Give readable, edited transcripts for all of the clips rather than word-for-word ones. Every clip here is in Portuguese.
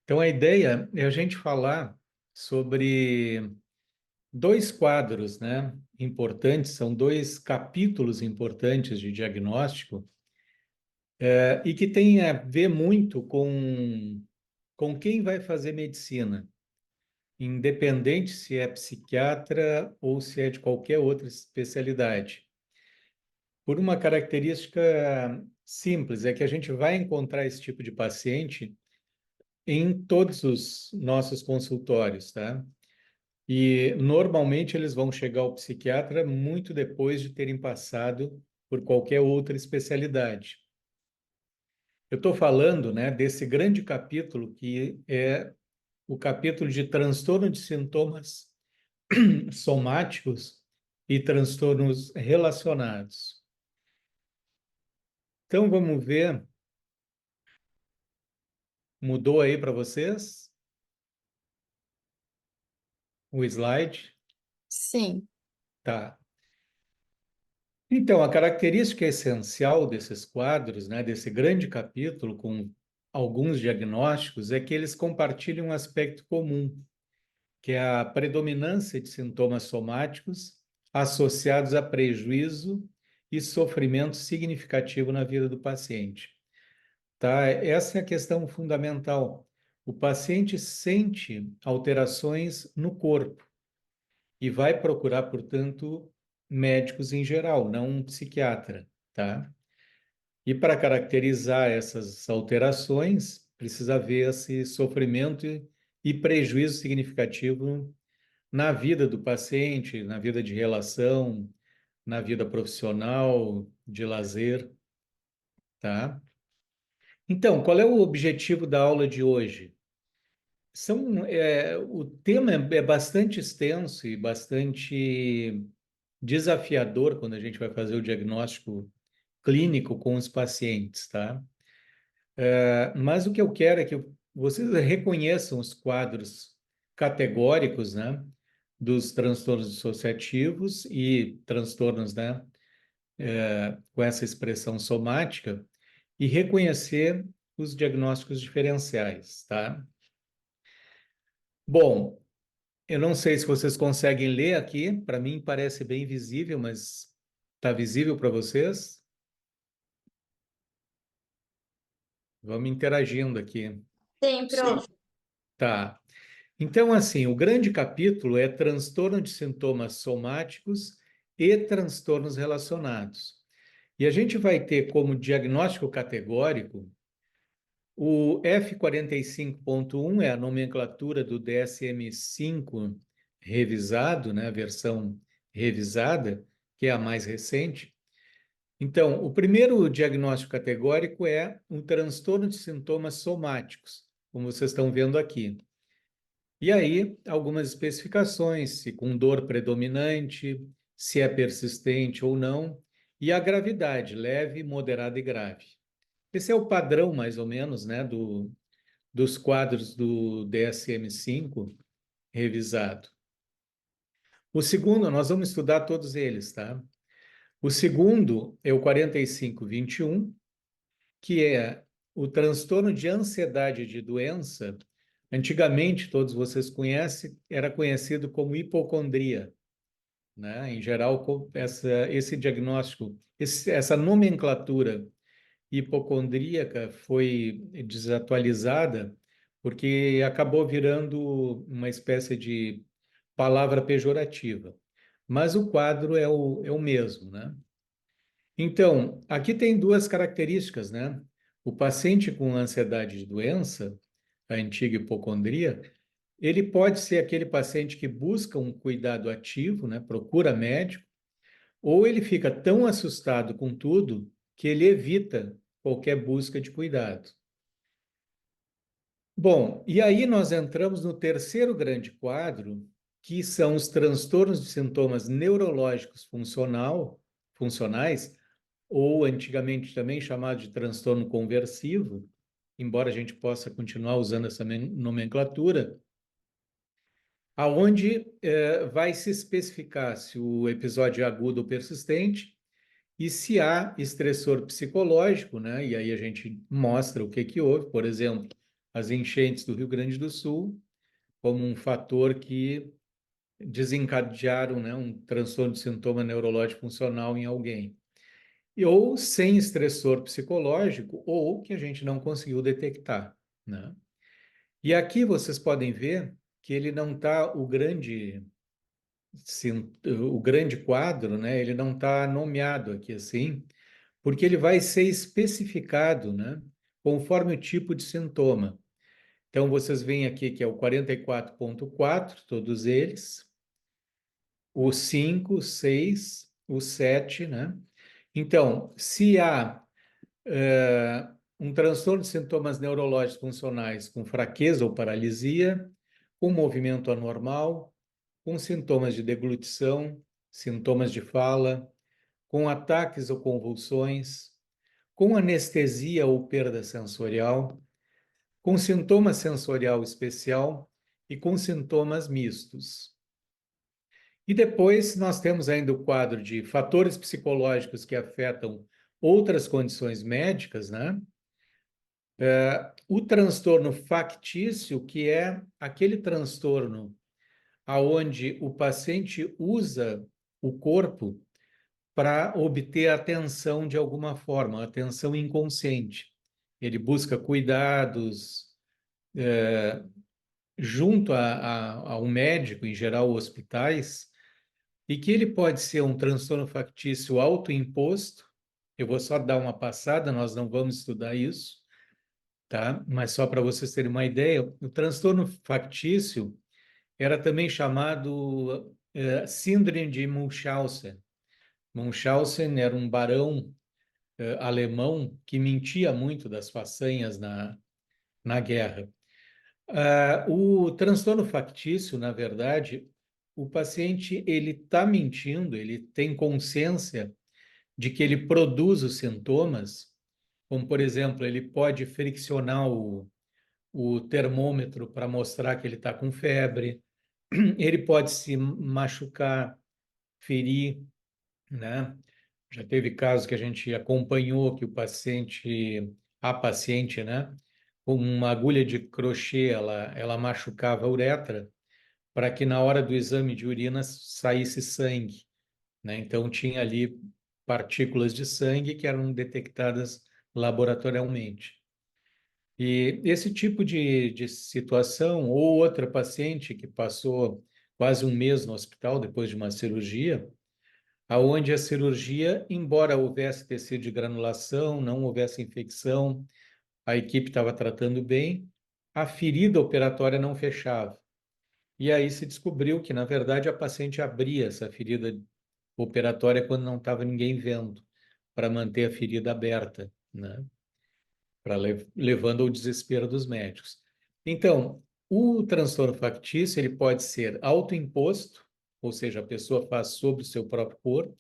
Então, a ideia é a gente falar sobre dois quadros, né, importantes, são dois capítulos importantes de diagnóstico, e que tem a ver muito com quem vai fazer medicina, independente se é psiquiatra ou se é de qualquer outra especialidade. Por uma característica simples, é que a gente vai encontrar esse tipo de paciente em todos os nossos consultórios, tá? E normalmente eles vão chegar ao psiquiatra muito depois de terem passado por qualquer outra especialidade. Eu estou falando, né, desse grande capítulo que é o capítulo de transtorno de sintomas somáticos e transtornos relacionados. Então vamos ver, mudou aí para vocês o slide? Sim, Tá. Então, a característica essencial desses quadros, né, desse grande capítulo com alguns diagnósticos, é que eles compartilham um aspecto comum, que é a predominância de sintomas somáticos associados a prejuízo e sofrimento significativo na vida do paciente. Tá? Essa é a questão fundamental. O paciente sente alterações no corpo e vai procurar, portanto, médicos em geral, não um psiquiatra, tá? E para caracterizar essas alterações, precisa haver esse sofrimento e prejuízo significativo na vida do paciente, na vida de relação, na vida profissional, de lazer, tá? Então, qual é o objetivo da aula de hoje? O tema é bastante extenso e bastante desafiador quando a gente vai fazer o diagnóstico clínico com os pacientes, tá? Mas o que eu quero é que vocês reconheçam os quadros categóricos, né, dos transtornos dissociativos e transtornos, né, com essa expressão somática e reconhecer os diagnósticos diferenciais, tá? Bom, eu não sei se vocês conseguem ler aqui, para mim parece bem visível, mas está visível para vocês? Vamos interagindo aqui. sim, prof. Tá. Então, assim, o grande capítulo é transtorno de sintomas somáticos e transtornos relacionados. E a gente vai ter como diagnóstico categórico o F45.1, é a nomenclatura do DSM-5 revisado, né, a versão revisada, que é a mais recente. Então, o primeiro diagnóstico categórico é um transtorno de sintomas somáticos, como vocês estão vendo aqui. E aí, algumas especificações, se com dor predominante, se é persistente ou não, e a gravidade, leve, moderada e grave. Esse é o padrão, mais ou menos, né, dos quadros do DSM-5 revisado. O segundo, nós vamos estudar todos eles, tá? O segundo é o 4521, que é o transtorno de ansiedade de doença. Antigamente, todos vocês conhecem, era conhecido como hipocondria, né? Em geral, esse diagnóstico, essa nomenclatura hipocondríaca foi desatualizada porque acabou virando uma espécie de palavra pejorativa. Mas o quadro é o mesmo, né? Então, aqui tem duas características, né? O paciente com ansiedade de doença, a antiga hipocondria, ele pode ser aquele paciente que busca um cuidado ativo, né? Procura médico, ou ele fica tão assustado com tudo que ele evita qualquer busca de cuidado. Bom, e aí nós entramos no terceiro grande quadro, que são os transtornos de sintomas neurológicos funcionais, ou antigamente também chamado de transtorno conversivo, embora a gente possa continuar usando essa nomenclatura, aonde vai se especificar se o episódio é agudo ou persistente e se há estressor psicológico, né? E aí a gente mostra o que que houve, por exemplo, as enchentes do Rio Grande do Sul como um fator que desencadearam, né, um transtorno de sintoma neurológico funcional em alguém. Ou sem estressor psicológico, ou que a gente não conseguiu detectar, né? E aqui vocês podem ver que ele não está, o grande quadro, né? Ele não está nomeado aqui assim, porque ele vai ser especificado, né? Conforme o tipo de sintoma. Então, vocês veem aqui que é o 44.4, todos eles, o 5, o 6, o 7, né? Então, se há um transtorno de sintomas neurológicos funcionais com fraqueza ou paralisia, com movimento anormal, com sintomas de deglutição, sintomas de fala, com ataques ou convulsões, com anestesia ou perda sensorial, com sintoma sensorial especial e com sintomas mistos. E depois nós temos ainda o quadro de fatores psicológicos que afetam outras condições médicas, né? O transtorno factício, que é aquele transtorno aonde o paciente usa o corpo para obter atenção de alguma forma, atenção inconsciente. Ele busca cuidados junto ao médico, em geral hospitais, e que ele pode ser um transtorno factício autoimposto. Eu vou só dar uma passada, nós não vamos estudar isso, tá? Mas só para vocês terem uma ideia, o transtorno factício era também chamado síndrome de Munchausen. Munchausen era um barão alemão que mentia muito das façanhas na guerra. O transtorno factício, na verdade, o paciente ele está mentindo, ele tem consciência de que ele produz os sintomas, como, por exemplo, ele pode friccionar o termômetro para mostrar que ele está com febre, ele pode se machucar, ferir, né? Já teve casos que a gente acompanhou que a paciente, né, com uma agulha de crochê, ela machucava a uretra para que na hora do exame de urina saísse sangue, né? Então tinha ali partículas de sangue que eram detectadas laboratorialmente. E esse tipo de situação, ou outra paciente que passou quase um mês no hospital depois de uma cirurgia, aonde a cirurgia, embora houvesse tecido de granulação, não houvesse infecção, a equipe estava tratando bem, a ferida operatória não fechava. E aí se descobriu que, na verdade, a paciente abria essa ferida operatória quando não estava ninguém vendo, para manter a ferida aberta, né? Levando ao desespero dos médicos. Então, o transtorno factício ele pode ser autoimposto, ou seja, a pessoa faz sobre o seu próprio corpo,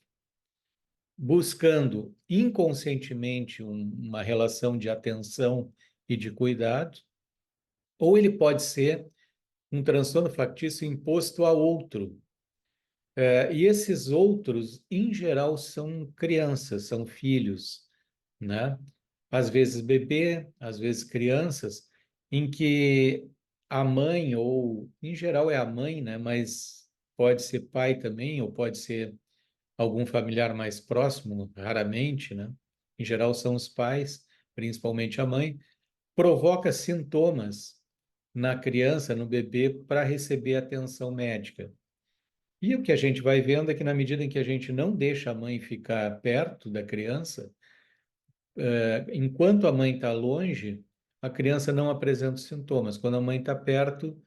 buscando inconscientemente uma relação de atenção e de cuidado, ou ele pode ser um transtorno factício imposto a outro. E esses outros, em geral, são crianças, são filhos, né? Às vezes bebê, às vezes crianças, em que a mãe, ou em geral é a mãe, né? Mas pode ser pai também, ou pode ser algum familiar mais próximo, raramente, né? Em geral são os pais, principalmente a mãe, provoca sintomas na criança, no bebê, para receber atenção médica. E o que a gente vai vendo é que, na medida em que a gente não deixa a mãe ficar perto da criança, enquanto a mãe está longe, a criança não apresenta os sintomas. Quando a mãe está perto,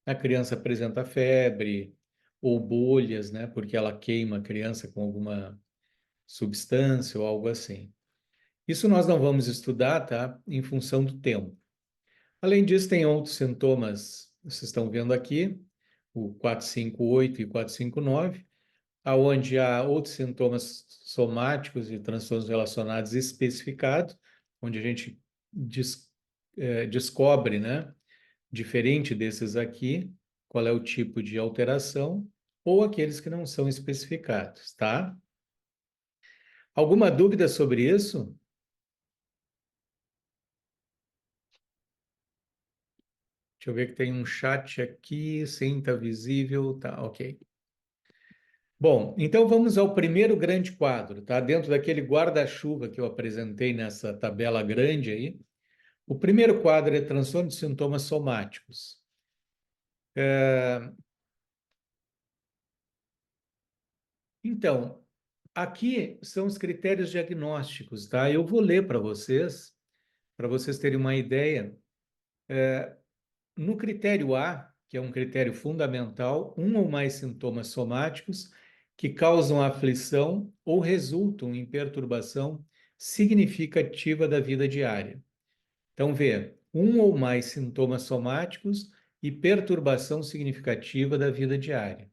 a criança apresenta febre ou bolhas, né? Porque ela queima a criança com alguma substância ou algo assim. Isso nós não vamos estudar, tá? Em função do tempo. Além disso, tem outros sintomas, vocês estão vendo aqui, o 458 e 459, aonde há outros sintomas somáticos e transtornos relacionados especificados, onde a gente descobre, né, diferente desses aqui, qual é o tipo de alteração, ou aqueles que não são especificados, tá? Alguma dúvida sobre isso? Deixa eu ver que tem um chat aqui, sim, está visível, tá, ok. Bom, então vamos ao primeiro grande quadro, tá? Dentro daquele guarda-chuva que eu apresentei nessa tabela grande aí. O primeiro quadro é transtorno de sintomas somáticos. Então, aqui são os critérios diagnósticos, tá? Eu vou ler para vocês terem uma ideia. No critério A, que é um critério fundamental, um ou mais sintomas somáticos que causam aflição ou resultam em perturbação significativa da vida diária. Então, vê, um ou mais sintomas somáticos e perturbação significativa da vida diária.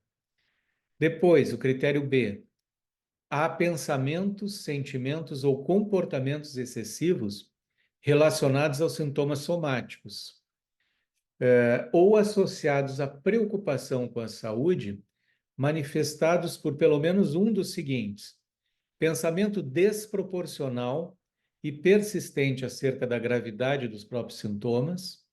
Depois, o critério B, há pensamentos, sentimentos ou comportamentos excessivos relacionados aos sintomas somáticos, ou associados à preocupação com a saúde, manifestados por pelo menos um dos seguintes: pensamento desproporcional e persistente acerca da gravidade dos próprios sintomas,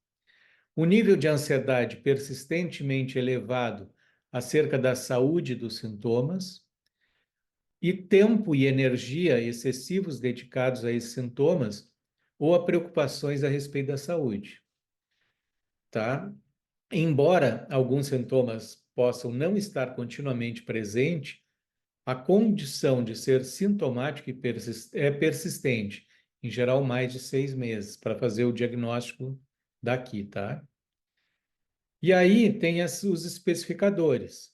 o nível de ansiedade persistentemente elevado acerca da saúde dos sintomas, e tempo e energia excessivos dedicados a esses sintomas ou a preocupações a respeito da saúde, tá? Embora alguns sintomas possam não estar continuamente presentes, a condição de ser sintomático e é persistente, em geral mais de 6 meses, para fazer o diagnóstico daqui, tá? E aí tem os especificadores,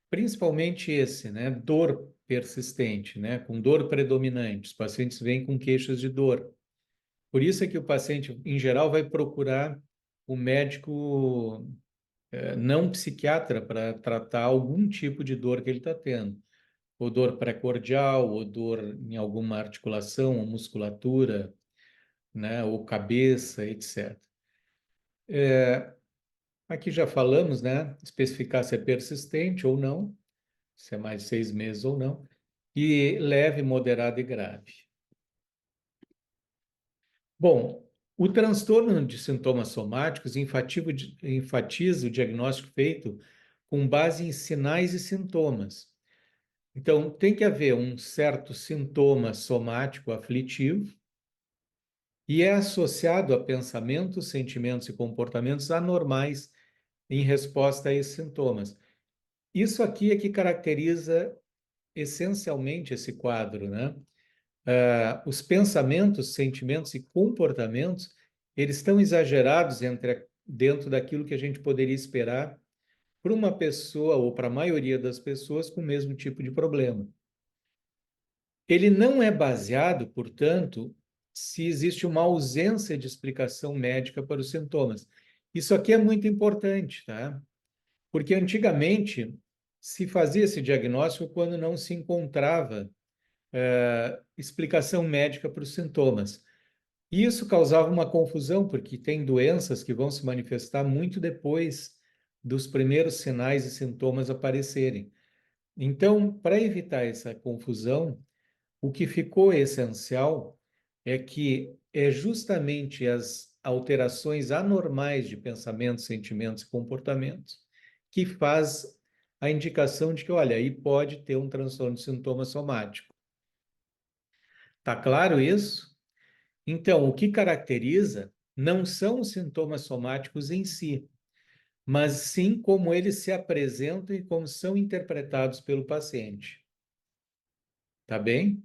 principalmente esse, né? Dor persistente, né? Com dor predominante. Os pacientes vêm com queixas de dor. Por isso é que o paciente, em geral, vai procurar o médico não psiquiatra para tratar algum tipo de dor que ele está tendo. Ou dor pré-cordial, ou dor em alguma articulação ou musculatura, né? Ou cabeça, etc. Aqui já falamos, né? Especificar se é persistente ou não, se é mais de 6 meses ou não, e leve, moderado e grave. Bom, o transtorno de sintomas somáticos enfatiza o diagnóstico feito com base em sinais e sintomas. Então, tem que haver um certo sintoma somático aflitivo e é associado a pensamentos, sentimentos e comportamentos anormais em resposta a esses sintomas. Isso aqui é que caracteriza essencialmente esse quadro, né? Os pensamentos, sentimentos e comportamentos, eles estão exagerados dentro daquilo que a gente poderia esperar para uma pessoa ou para a maioria das pessoas com o mesmo tipo de problema. Ele não é baseado, portanto, se existe uma ausência de explicação médica para os sintomas. Isso aqui é muito importante, tá? Porque antigamente se fazia esse diagnóstico quando não se encontrava explicação médica para os sintomas. E isso causava uma confusão, porque tem doenças que vão se manifestar muito depois dos primeiros sinais e sintomas aparecerem. Então, para evitar essa confusão, o que ficou essencial é que é justamente as alterações anormais de pensamentos, sentimentos e comportamentos que faz a indicação de que, olha, aí pode ter um transtorno de sintoma somático. Tá claro isso? Então, o que caracteriza não são os sintomas somáticos em si, mas sim como eles se apresentam e como são interpretados pelo paciente. Tá bem?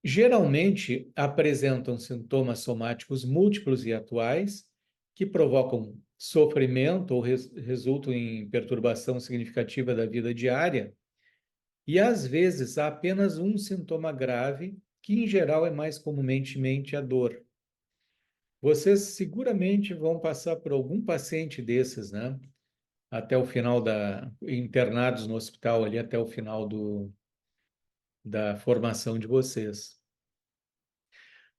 Geralmente apresentam sintomas somáticos múltiplos e atuais que provocam sofrimento ou resultam em perturbação significativa da vida diária, e às vezes há apenas um sintoma grave, que em geral é mais comumente a dor. Vocês seguramente vão passar por algum paciente desses, né? Até o final internados no hospital ali até o final da formação de vocês.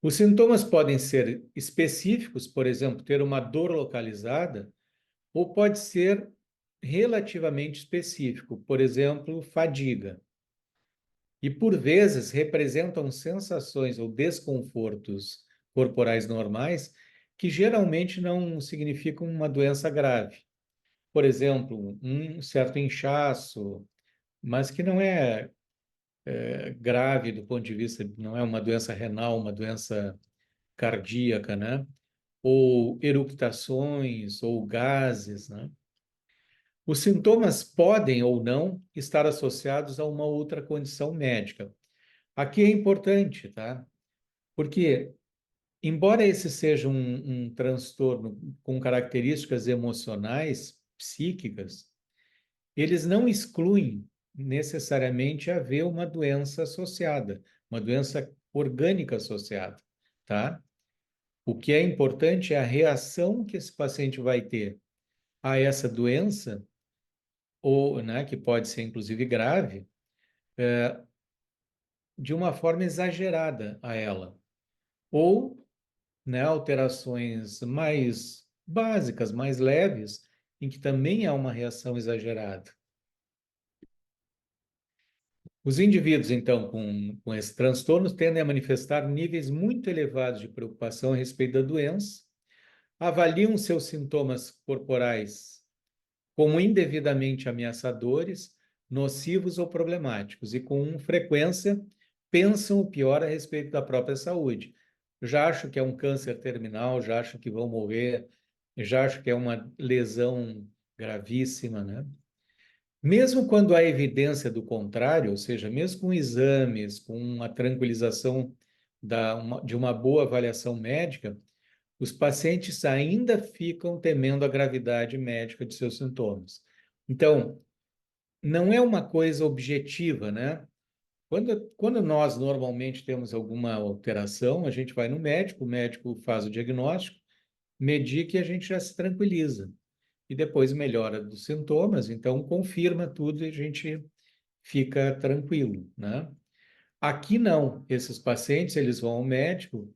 Os sintomas podem ser específicos, por exemplo, ter uma dor localizada, ou pode ser relativamente específico, por exemplo, fadiga. E por vezes representam sensações ou desconfortos corporais normais que geralmente não significam uma doença grave. Por exemplo, um certo inchaço, mas que não é grave do ponto de vista, não é uma doença renal, uma doença cardíaca, né? Ou eructações, ou gases, né? Os sintomas podem ou não estar associados a uma outra condição médica. Aqui é importante, tá? Porque, embora esse seja um transtorno com características emocionais, psíquicas, eles não excluem necessariamente haver uma doença associada, uma doença orgânica associada, tá? O que é importante é a reação que esse paciente vai ter a essa doença, ou, né, que pode ser inclusive grave, de uma forma exagerada a ela, ou, né, alterações mais básicas, mais leves, em que também há uma reação exagerada. Os indivíduos, então, com esses transtornos tendem a manifestar níveis muito elevados de preocupação a respeito da doença, avaliam seus sintomas corporais como indevidamente ameaçadores, nocivos ou problemáticos, e com frequência pensam o pior a respeito da própria saúde. Já acho que é um câncer terminal, já acho que vão morrer, já acho que é uma lesão gravíssima, né? Mesmo quando há evidência do contrário, ou seja, mesmo com exames, com uma tranquilização de uma boa avaliação médica, os pacientes ainda ficam temendo a gravidade médica de seus sintomas. Então, não é uma coisa objetiva, né? Quando nós normalmente temos alguma alteração, a gente vai no médico, o médico faz o diagnóstico, medica e a gente já se tranquiliza. E depois melhora dos sintomas, então confirma tudo e a gente fica tranquilo, né? Aqui não, esses pacientes, eles vão ao médico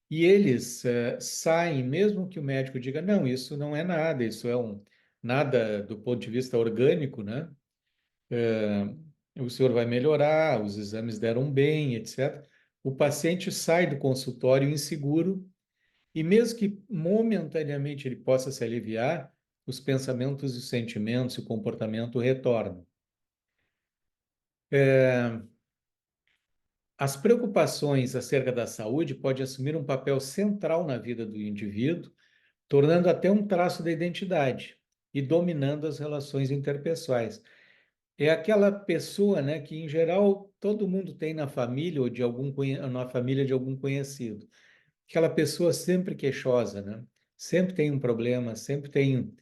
e eles saem, mesmo que o médico diga, não, isso não é nada, isso é nada do ponto de vista orgânico, né? O senhor vai melhorar, os exames deram bem, etc. O paciente sai do consultório inseguro e mesmo que momentaneamente ele possa se aliviar, os pensamentos e os sentimentos e o comportamento retornam. As preocupações acerca da saúde podem assumir um papel central na vida do indivíduo, tornando até um traço da identidade e dominando as relações interpessoais. É aquela pessoa, né, que em geral todo mundo tem na família ou na família de algum conhecido. Aquela pessoa sempre queixosa, né? Sempre tem um problema, sempre tem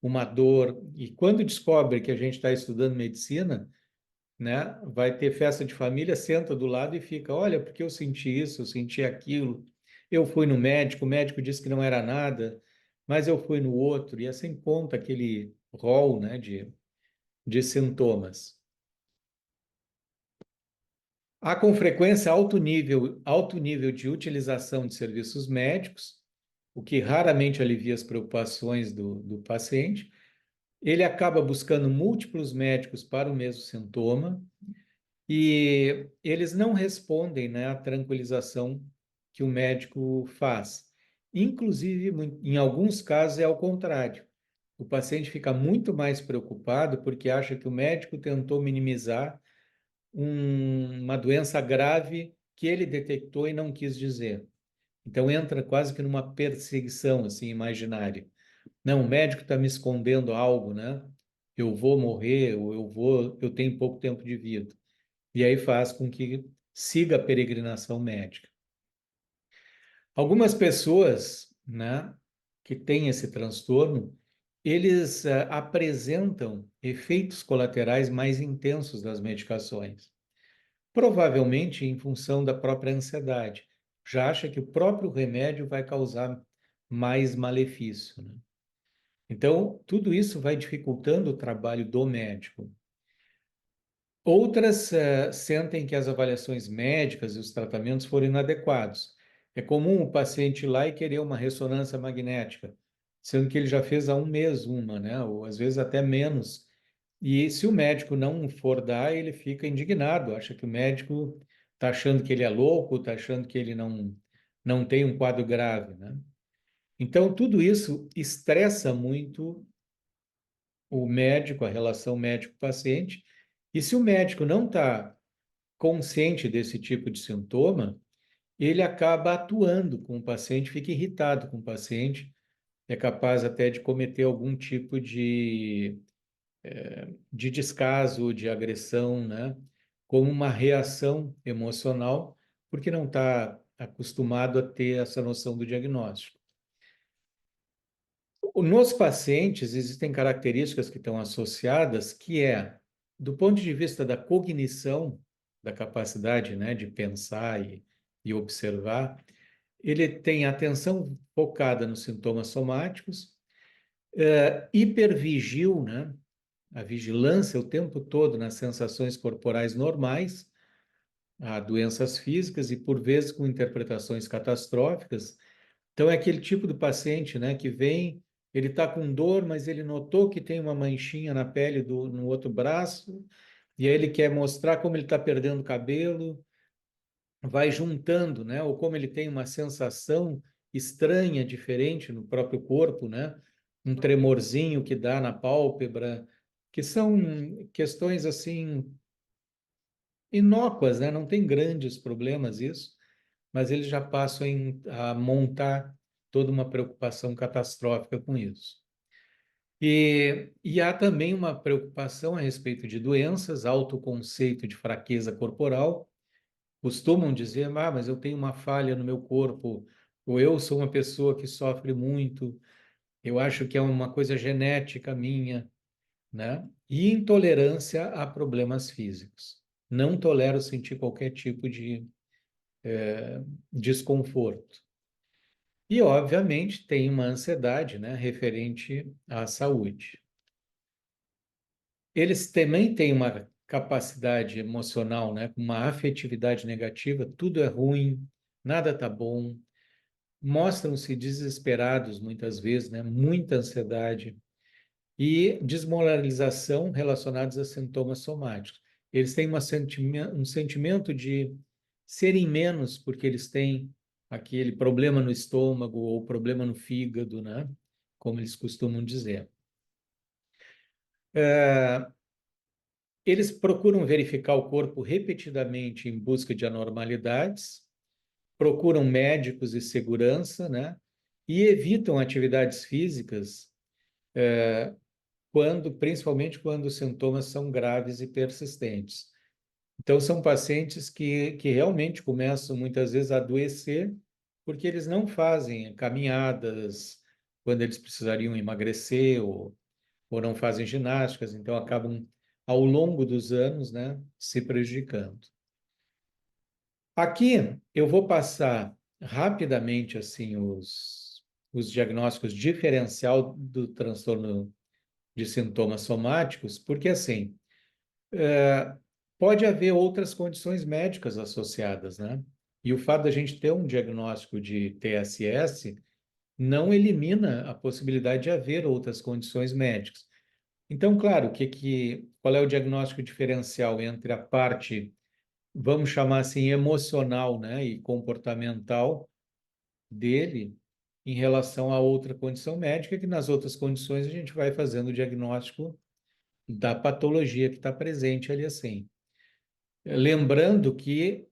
uma dor. E quando descobre que a gente está estudando medicina, né, vai ter festa de família, senta do lado e fica, olha, porque eu senti isso, eu senti aquilo. Eu fui no médico, o médico disse que não era nada, mas eu fui no outro, e assim conta aquele rol, né, de sintomas. Há com frequência alto nível de utilização de serviços médicos, o que raramente alivia as preocupações do paciente. Ele acaba buscando múltiplos médicos para o mesmo sintoma e eles não respondem, né, à tranquilização que o médico faz. Inclusive, em alguns casos, é ao contrário. O paciente fica muito mais preocupado porque acha que o médico tentou minimizar uma doença grave que ele detectou e não quis dizer. Então entra quase que numa perseguição assim imaginária. Não, o médico está me escondendo algo, né? Eu vou morrer, ou eu tenho pouco tempo de vida. E aí faz com que siga a peregrinação médica. Algumas pessoas, né, que têm esse transtorno, eles apresentam efeitos colaterais mais intensos das medicações. Provavelmente em função da própria ansiedade. Já acha que o próprio remédio vai causar mais malefício, né? Então, tudo isso vai dificultando o trabalho do médico. Outras sentem que as avaliações médicas e os tratamentos foram inadequados. É comum o paciente ir lá e querer uma ressonância magnética, sendo que ele já fez há um mês uma, né? Ou às vezes até menos. E se o médico não for dar, ele fica indignado, acha que o médico está achando que ele é louco, está achando que ele não tem um quadro grave, né? Então, tudo isso estressa muito o médico, a relação médico-paciente, e se o médico não está consciente desse tipo de sintoma, ele acaba atuando com o paciente, fica irritado com o paciente, é capaz até de cometer algum tipo de descaso, de agressão, né? Como uma reação emocional, porque não está acostumado a ter essa noção do diagnóstico. Nos pacientes, existem características que estão associadas, que é, do ponto de vista da cognição, da capacidade, né, de pensar e observar, ele tem atenção focada nos sintomas somáticos, hipervigil, né, a vigilância o tempo todo nas sensações corporais normais, a doenças físicas e, por vezes, com interpretações catastróficas. Então, é aquele tipo do paciente, né, que vem, ele está com dor, mas ele notou que tem uma manchinha na pele no outro braço, e aí ele quer mostrar como ele está perdendo cabelo, vai juntando, né, ou como ele tem uma sensação estranha, diferente no próprio corpo, né, um tremorzinho que dá na pálpebra, que são questões assim inócuas, né, não tem grandes problemas isso, mas eles já passam a montar toda uma preocupação catastrófica com isso. E há também uma preocupação a respeito de doenças, autoconceito de fraqueza corporal. Costumam dizer, ah, mas eu tenho uma falha no meu corpo, ou eu sou uma pessoa que sofre muito, eu acho que é uma coisa genética minha, né? E intolerância a problemas físicos. Não tolero sentir qualquer tipo de desconforto. E, obviamente, tem uma ansiedade, né, referente à saúde. Eles também têm uma capacidade emocional, né, uma afetividade negativa, tudo é ruim, nada está bom, mostram-se desesperados muitas vezes, né, muita ansiedade e desmoralização relacionados a sintomas somáticos. Eles têm um sentimento de serem menos porque eles têm aquele problema no estômago ou problema no fígado, né? Como eles costumam dizer. Eles procuram verificar o corpo repetidamente em busca de anormalidades, procuram médicos e segurança, né? E evitam atividades físicas principalmente quando os sintomas são graves e persistentes. Então, são pacientes que realmente começam muitas vezes a adoecer porque eles não fazem caminhadas quando eles precisariam emagrecer ou não fazem ginásticas, então acabam, ao longo dos anos, né, se prejudicando. Aqui eu vou passar rapidamente assim os diagnósticos diferencial do transtorno de sintomas somáticos, porque assim, pode haver outras condições médicas associadas, né? E o fato da gente ter um diagnóstico de TSS não elimina a possibilidade de haver outras condições médicas. Então, claro, qual é o diagnóstico diferencial entre a parte, vamos chamar assim, emocional, né, e comportamental dele em relação a outra condição médica, que nas outras condições a gente vai fazendo o diagnóstico da patologia que está presente ali assim. Lembrando que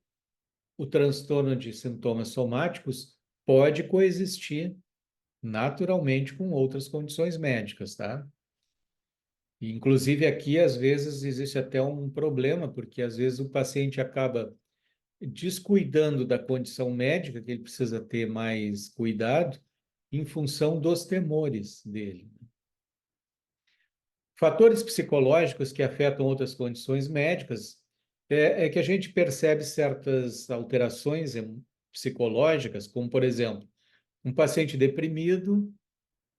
o transtorno de sintomas somáticos pode coexistir naturalmente com outras condições médicas, tá? E, inclusive aqui, às vezes, existe até um problema, porque às vezes o paciente acaba descuidando da condição médica, que ele precisa ter mais cuidado, em função dos temores dele. Fatores psicológicos que afetam outras condições médicas é que a gente percebe certas alterações psicológicas, como, por exemplo, um paciente deprimido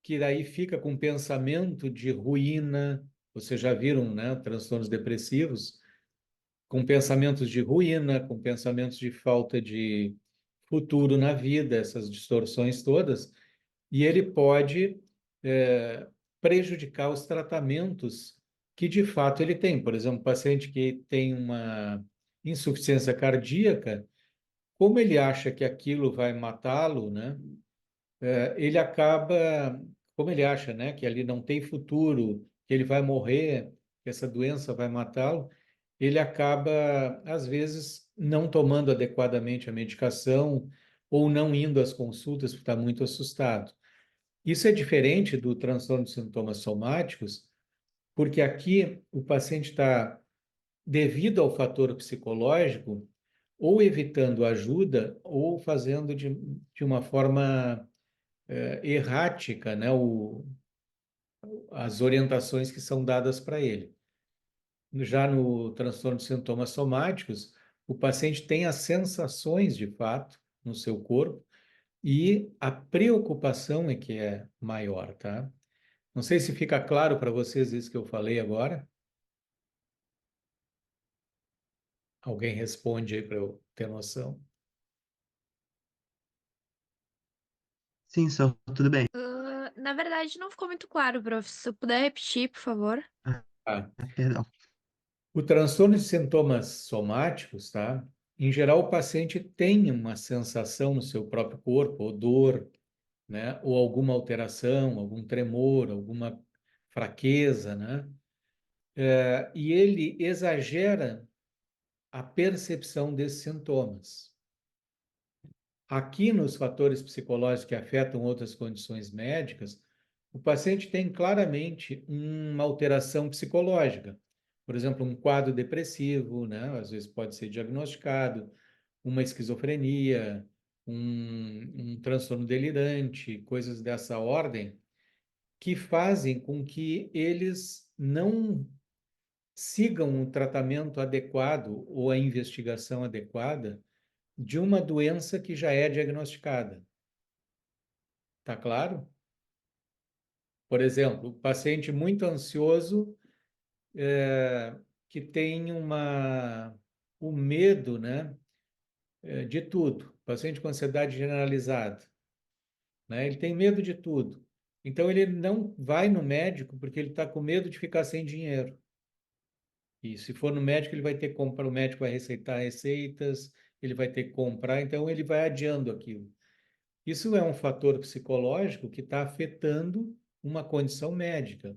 que daí fica com pensamento de ruína. Vocês já viram, né, transtornos depressivos, com pensamentos de ruína, com pensamentos de falta de futuro na vida, essas distorções todas, e ele pode prejudicar os tratamentos que de fato ele tem. Por exemplo, um paciente que tem uma insuficiência cardíaca, como ele acha que aquilo vai matá-lo, né? ele acaba, como ele acha, né, que ali não tem futuro, que ele vai morrer, que essa doença vai matá-lo, ele acaba, às vezes, não tomando adequadamente a medicação ou não indo às consultas porque está muito assustado. Isso é diferente do transtorno de sintomas somáticos, porque aqui o paciente está, devido ao fator psicológico, ou evitando ajuda ou fazendo de uma forma errática, né, as orientações que são dadas para ele. Já no transtorno de sintomas somáticos, o paciente tem as sensações de fato no seu corpo e a preocupação é que é maior, tá? Não sei se fica claro para vocês isso que eu falei agora. Alguém responde aí para eu ter noção. Sim, só tudo bem. Na verdade, não ficou muito claro, prof. Se eu puder repetir, por favor. Ah, Perdão. o transtorno de sintomas somáticos, tá? Em geral, o paciente tem uma sensação no seu próprio corpo, ou dor, né? Ou alguma alteração, algum tremor, alguma fraqueza, né? E ele exagera a percepção desses sintomas. Aqui, nos fatores psicológicos que afetam outras condições médicas, o paciente tem claramente uma alteração psicológica. Por exemplo, um quadro depressivo, né? Às vezes pode ser diagnosticado, uma esquizofrenia, um transtorno delirante, coisas dessa ordem, que fazem com que eles não sigam o tratamento adequado ou a investigação adequada de uma doença que já é diagnosticada. Tá claro? Por exemplo, paciente muito ansioso, que tem o medo, né, de tudo. Paciente com ansiedade generalizada, né? Ele tem medo de tudo. Então ele não vai no médico porque ele está com medo de ficar sem dinheiro. E se for no médico, ele vai ter que comprar, o médico vai receitar receitas, ele vai ter que comprar, então ele vai adiando aquilo. Isso é um fator psicológico que está afetando uma condição médica.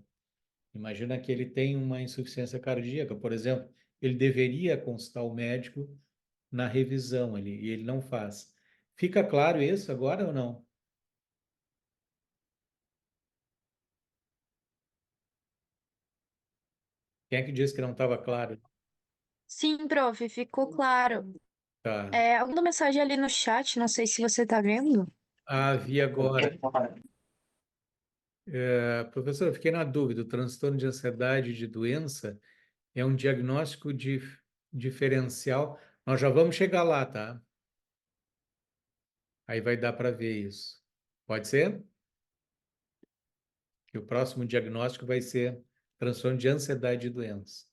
Imagina que ele tem uma insuficiência cardíaca, por exemplo, ele deveria consultar o médico na revisão ali, e ele não faz. Fica claro isso agora ou não? Quem é que disse que não estava claro? Sim, prof, ficou claro. Tá. Alguma mensagem ali no chat, não sei se você tá vendo. Ah, vi agora. Professor, eu fiquei na dúvida. O transtorno de ansiedade de doença é um diagnóstico diferencial. Nós já vamos chegar lá, tá? Aí vai dar para ver isso. Pode ser? Que o próximo diagnóstico vai ser transtorno de ansiedade de doença.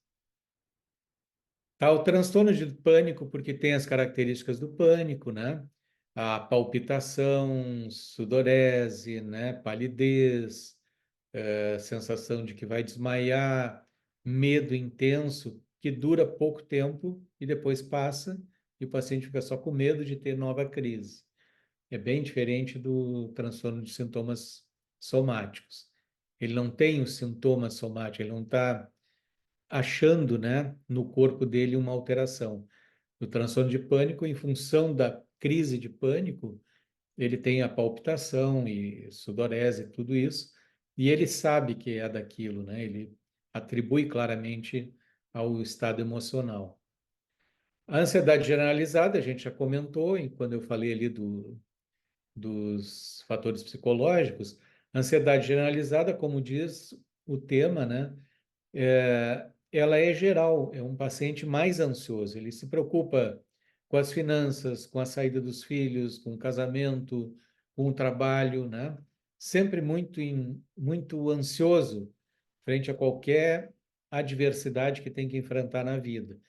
Tá, o transtorno de pânico, porque tem as características do pânico, né? A palpitação, sudorese, né? Palidez, sensação de que vai desmaiar, medo intenso, que dura pouco tempo e depois passa, e o paciente fica só com medo de ter nova crise. É bem diferente do transtorno de sintomas somáticos. Ele não tem os sintomas somáticos, ele não está achando, né, no corpo dele uma alteração. O transtorno de pânico, em função da crise de pânico, ele tem a palpitação e sudorese, tudo isso, e ele sabe que é daquilo, né? Ele atribui claramente ao estado emocional. A ansiedade generalizada, a gente já comentou, quando eu falei ali dos fatores psicológicos, ansiedade generalizada, como diz o tema, né? Ela é geral, é um paciente mais ansioso, ele se preocupa com as finanças, com a saída dos filhos, com o casamento, com o trabalho, né? Sempre muito ansioso frente a qualquer adversidade que tem que enfrentar na vida,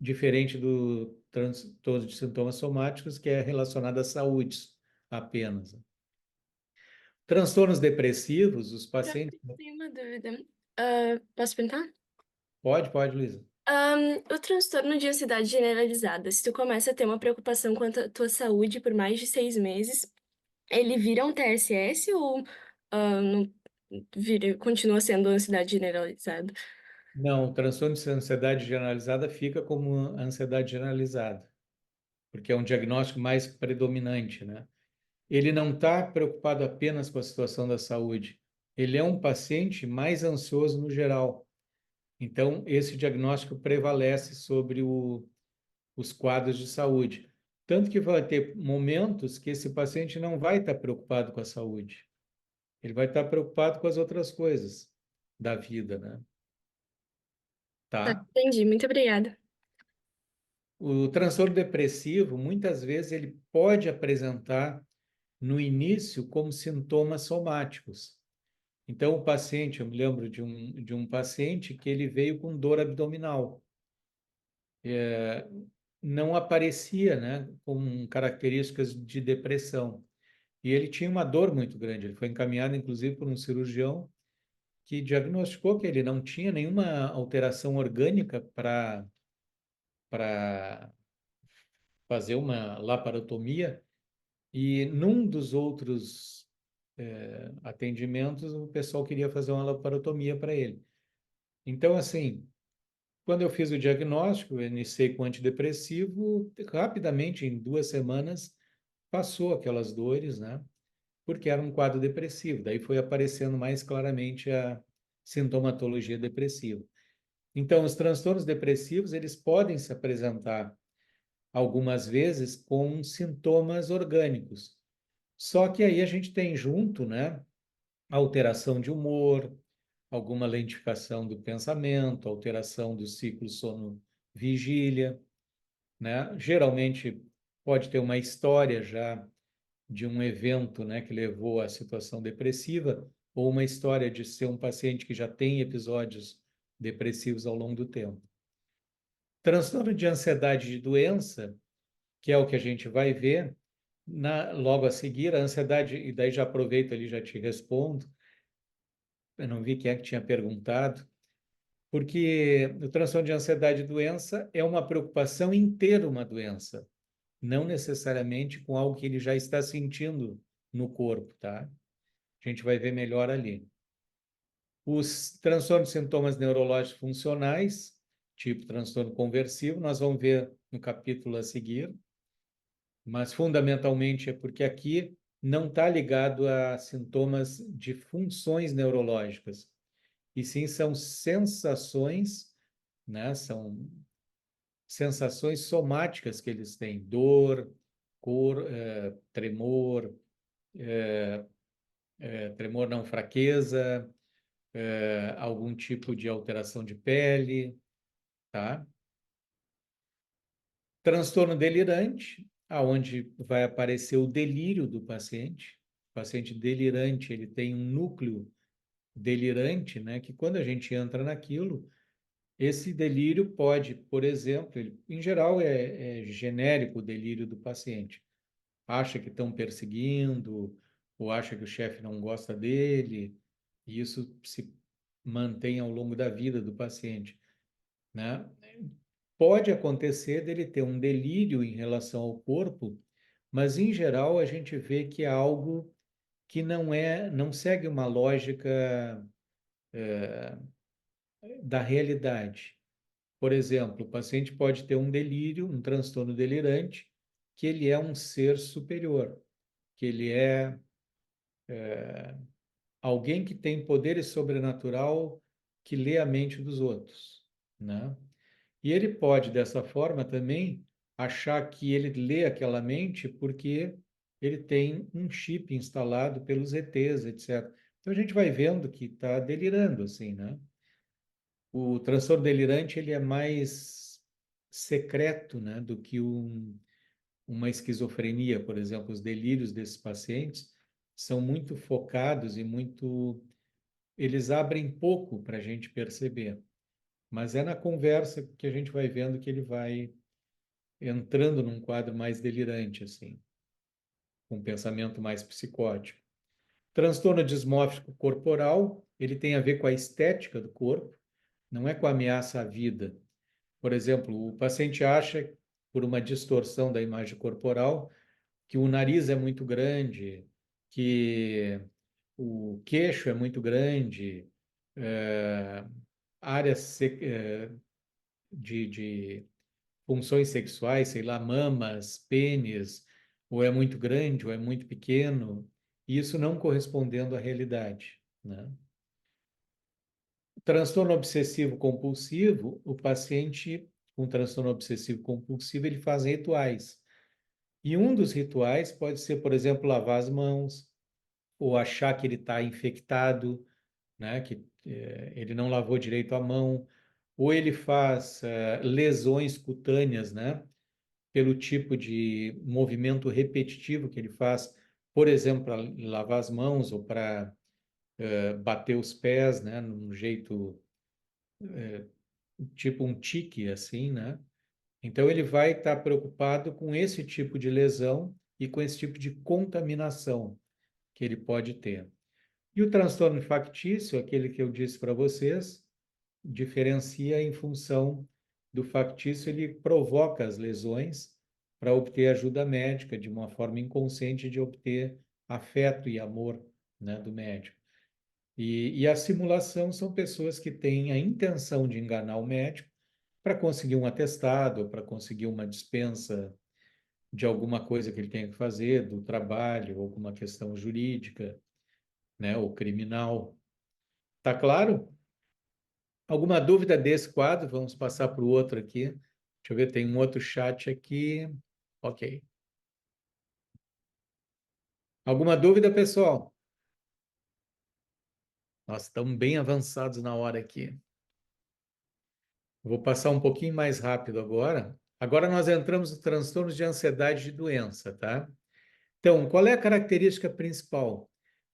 diferente do transtorno de sintomas somáticos, que é relacionado à saúde apenas. Transtornos depressivos, os Prof, pacientes. tenho uma dúvida. Posso perguntar? Pode, Luísa. O transtorno de ansiedade generalizada, se tu começa a ter uma preocupação quanto à tua saúde por mais de 6 meses, ele vira um TSS ou não continua sendo ansiedade generalizada? Não, o transtorno de ansiedade generalizada fica como ansiedade generalizada, porque é um diagnóstico mais predominante, né? Ele não está preocupado apenas com a situação da saúde, ele é um paciente mais ansioso no geral. Então, esse diagnóstico prevalece sobre os quadros de saúde. Tanto que vai ter momentos que esse paciente não vai estar preocupado com a saúde, ele vai estar preocupado com as outras coisas da vida, né? Tá, Tá? entendi, muito obrigada. O transtorno depressivo, muitas vezes, ele pode apresentar no início como sintomas somáticos. Então, o paciente, eu me lembro de um paciente que ele veio com dor abdominal. Não aparecia, né, com características de depressão. E ele tinha uma dor muito grande. Ele foi encaminhado, inclusive, por um cirurgião que diagnosticou que ele não tinha nenhuma alteração orgânica para fazer uma laparotomia. E num dos outros atendimentos, o pessoal queria fazer uma laparotomia para ele. Então, assim, quando eu fiz o diagnóstico, eu iniciei com antidepressivo, rapidamente, em 2 semanas, passou aquelas dores, né? Porque era um quadro depressivo. Daí foi aparecendo mais claramente a sintomatologia depressiva. Então, os transtornos depressivos, eles podem se apresentar algumas vezes com sintomas orgânicos. Só que aí a gente tem junto, né, alteração de humor, alguma lentificação do pensamento, alteração do ciclo sono-vigília, né? Geralmente pode ter uma história já de um evento, né, que levou à situação depressiva, ou uma história de ser um paciente que já tem episódios depressivos ao longo do tempo. Transtorno de ansiedade de doença, que é o que a gente vai ver, logo a seguir, a ansiedade, e daí já aproveito ali, já te respondo, eu não vi quem é que tinha perguntado, porque o transtorno de ansiedade de doença é uma preocupação em ter uma doença, não necessariamente com algo que ele já está sentindo no corpo, tá? A gente vai ver melhor ali. Os transtornos de sintomas neurológicos funcionais, tipo transtorno conversivo, nós vamos ver no capítulo a seguir, mas fundamentalmente é porque aqui não está ligado a sintomas de funções neurológicas, e sim são sensações, né? São sensações somáticas que eles têm, dor, tremor, tremor não, fraqueza, algum tipo de alteração de pele, tá? Transtorno delirante, aonde vai aparecer o delírio do paciente. O paciente delirante, ele tem um núcleo delirante, né? Que quando a gente entra naquilo, esse delírio pode, por exemplo, em geral é genérico o delírio do paciente. Acha que estão perseguindo, ou acha que o chefe não gosta dele, e isso se mantém ao longo da vida do paciente, né? Pode acontecer dele ter um delírio em relação ao corpo, mas em geral a gente vê que é algo que não segue uma lógica da realidade. Por exemplo, o paciente pode ter um delírio, um transtorno delirante, que ele é um ser superior, que ele é alguém que tem poderes sobrenatural que lê a mente dos outros, né? E ele pode, dessa forma, também achar que ele lê aquela mente porque ele tem um chip instalado pelos ETs, etc. Então a gente vai vendo que está delirando, assim, né? O transtorno delirante ele é mais secreto, né, do que uma esquizofrenia, por exemplo. Os delírios desses pacientes são muito focados e muito... Eles abrem pouco para a gente perceber. Mas é na conversa que a gente vai vendo que ele vai entrando num quadro mais delirante, assim, com um pensamento mais psicótico. Transtorno dismórfico corporal, ele tem a ver com a estética do corpo, não é com a ameaça à vida. Por exemplo, o paciente acha, por uma distorção da imagem corporal, que o nariz é muito grande, que o queixo é muito grande, áreas de funções sexuais, sei lá, mamas, pênis, ou é muito grande ou é muito pequeno, isso não correspondendo à realidade, né? Transtorno obsessivo compulsivo, o paciente com transtorno obsessivo compulsivo, ele faz rituais. E um dos rituais pode ser, por exemplo, lavar as mãos, ou achar que ele está infectado, né? Que ele não lavou direito a mão, ou ele faz lesões cutâneas, né? Pelo tipo de movimento repetitivo que ele faz, por exemplo, para lavar as mãos ou para bater os pés, né? Num jeito tipo um tique, assim, né? Então ele vai estar preocupado com esse tipo de lesão e com esse tipo de contaminação que ele pode ter. E o transtorno factício, aquele que eu disse para vocês, diferencia em função do factício, ele provoca as lesões para obter ajuda médica de uma forma inconsciente de obter afeto e amor, né, do médico. E a simulação são pessoas que têm a intenção de enganar o médico para conseguir um atestado, para conseguir uma dispensa de alguma coisa que ele tenha que fazer, do trabalho, alguma questão jurídica, né, ou criminal. Tá claro? Alguma dúvida desse quadro? Vamos passar para o outro aqui. Deixa eu ver, tem um outro chat aqui. Ok. Alguma dúvida, pessoal? Nós estamos bem avançados na hora aqui. Vou passar um pouquinho mais rápido agora. Agora nós entramos nos transtornos de ansiedade de doença, tá? Então, qual é a característica principal?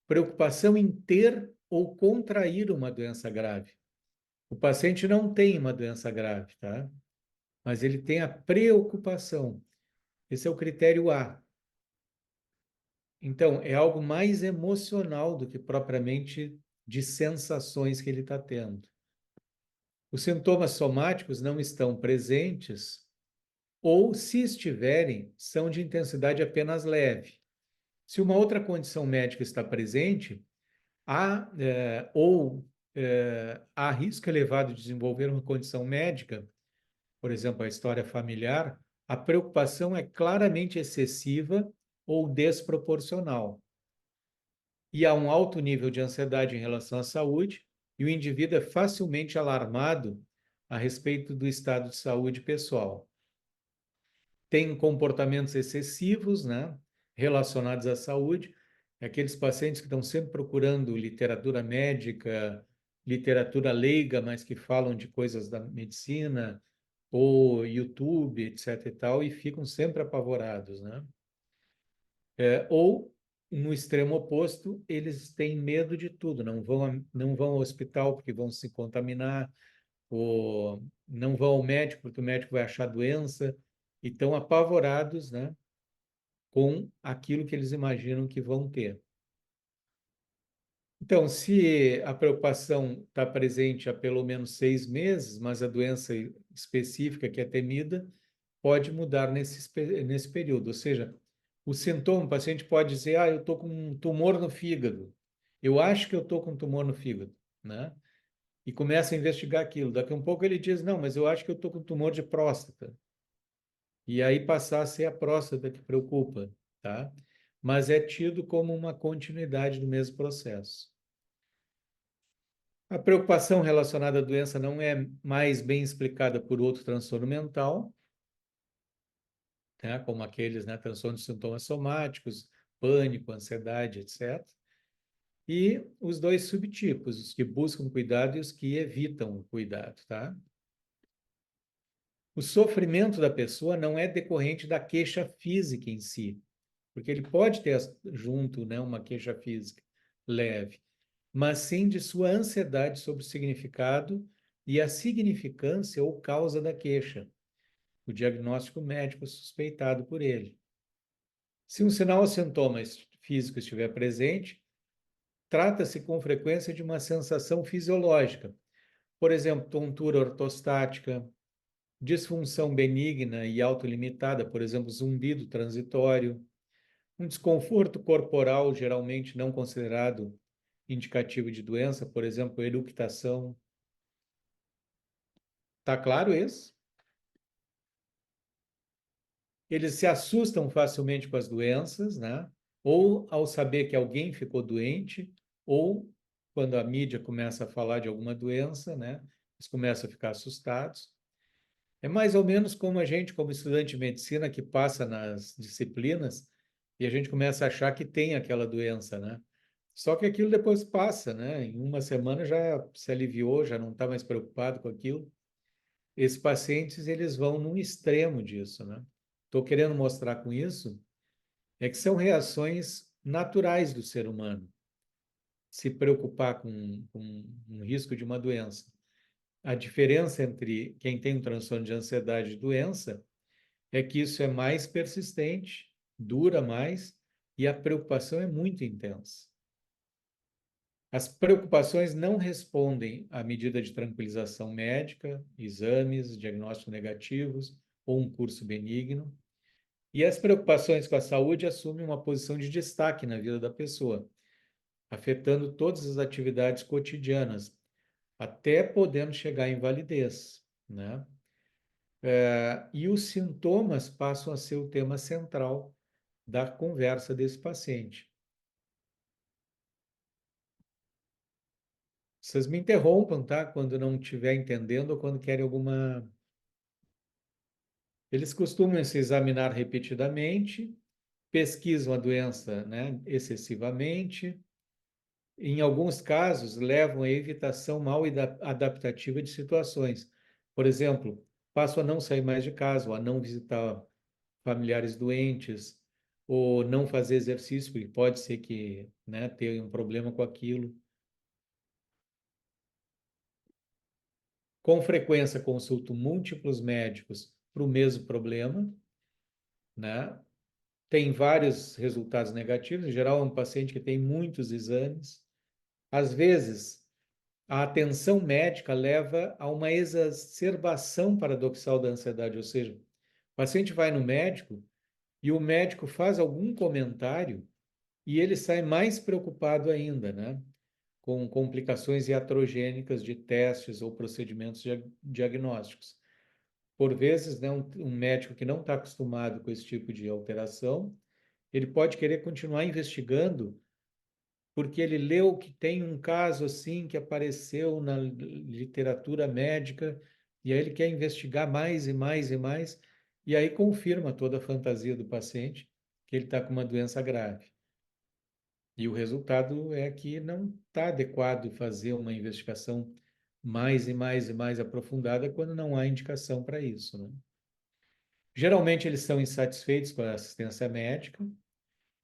Preocupação em ter ou contrair uma doença grave. O paciente não tem uma doença grave, tá? Mas ele tem a preocupação. Esse é o critério A. Então, é algo mais emocional do que propriamente de sensações que ele está tendo. Os sintomas somáticos não estão presentes, ou, se estiverem, são de intensidade apenas leve. Se uma outra condição médica está presente, há risco elevado de desenvolver uma condição médica, por exemplo, a história familiar, a preocupação é claramente excessiva ou desproporcional. E há um alto nível de ansiedade em relação à saúde, e o indivíduo é facilmente alarmado a respeito do estado de saúde pessoal. Tem comportamentos excessivos, né, relacionados à saúde, aqueles pacientes que estão sempre procurando literatura médica, literatura leiga, mas que falam de coisas da medicina, ou YouTube, etc. e tal, e ficam sempre apavorados, né? Ou, no extremo oposto, eles têm medo de tudo, não vão ao hospital porque vão se contaminar, ou não vão ao médico porque o médico vai achar doença, e estão apavorados, né, com aquilo que eles imaginam que vão ter. Então, se a preocupação está presente há pelo menos 6 meses, mas a doença específica que é temida pode mudar nesse período. Ou seja, o sintoma, o paciente pode dizer, eu estou com um tumor no fígado. Eu acho que eu estou com um tumor no fígado, né? E começa a investigar aquilo. Daqui a um pouco ele diz, não, mas eu acho que eu estou com um tumor de próstata. E aí passar a ser a próstata que preocupa, tá? Mas é tido como uma continuidade do mesmo processo. A preocupação relacionada à doença não é mais bem explicada por outro transtorno mental, né, como aqueles, né, transtornos de sintomas somáticos, pânico, ansiedade, etc. E os dois subtipos, os que buscam cuidado e os que evitam o cuidado, tá? O sofrimento da pessoa não é decorrente da queixa física em si, porque ele pode ter junto, né, uma queixa física leve, mas sim de sua ansiedade sobre o significado e a significância ou causa da queixa, o diagnóstico médico suspeitado por ele. Se um sinal ou sintoma físico estiver presente, trata-se com frequência de uma sensação fisiológica, por exemplo, tontura ortostática, disfunção benigna e autolimitada, por exemplo, zumbido transitório, Um desconforto corporal, geralmente não considerado indicativo de doença, por exemplo, eructação. Tá claro isso? Eles se assustam facilmente com as doenças, né? Ou ao saber que alguém ficou doente, ou quando a mídia começa a falar de alguma doença, né? Eles começam a ficar assustados. É mais ou menos como a gente, como estudante de medicina, que passa nas disciplinas e a gente começa a achar que tem aquela doença, né? Só que aquilo depois passa, né? Em uma semana já se aliviou, já não está mais preocupado com aquilo. Esses pacientes, eles vão num extremo disso, né? Estou querendo mostrar com isso é que são reações naturais do ser humano, se preocupar com um risco de uma doença. A diferença entre quem tem um transtorno de ansiedade e doença é que isso é mais persistente, dura mais e a preocupação é muito intensa. As preocupações não respondem à medida de tranquilização médica, exames, diagnósticos negativos ou um curso benigno. E as preocupações com a saúde assumem uma posição de destaque na vida da pessoa, afetando todas as atividades cotidianas, até podendo chegar à invalidez, né? E os sintomas passam a ser o tema central da conversa desse paciente. Vocês me interrompam, tá? Quando não estiver entendendo ou quando querem alguma. Eles costumam se examinar repetidamente, pesquisam a doença, né, excessivamente. Em alguns casos, levam à evitação mal adaptativa de situações. Por exemplo, passo a não sair mais de casa, ou a não visitar familiares doentes, ou não fazer exercício, porque pode ser que, né, tenha um problema com aquilo. Com frequência, consulto múltiplos médicos para o mesmo problema, né? Tem vários resultados negativos. Em geral, é um paciente que tem muitos exames. Às vezes, a atenção médica leva a uma exacerbação paradoxal da ansiedade, ou seja, o paciente vai no médico e o médico faz algum comentário e ele sai mais preocupado ainda, né? Com complicações iatrogênicas de testes ou procedimentos diagnósticos. Por vezes, né, um médico que não está acostumado com esse tipo de alteração, ele pode querer continuar investigando porque ele leu que tem um caso assim que apareceu na literatura médica e aí ele quer investigar mais e mais e mais e aí confirma toda a fantasia do paciente que ele está com uma doença grave. E o resultado é que não está adequado fazer uma investigação mais e mais e mais aprofundada quando não há indicação para isso, né? Geralmente eles são insatisfeitos com a assistência médica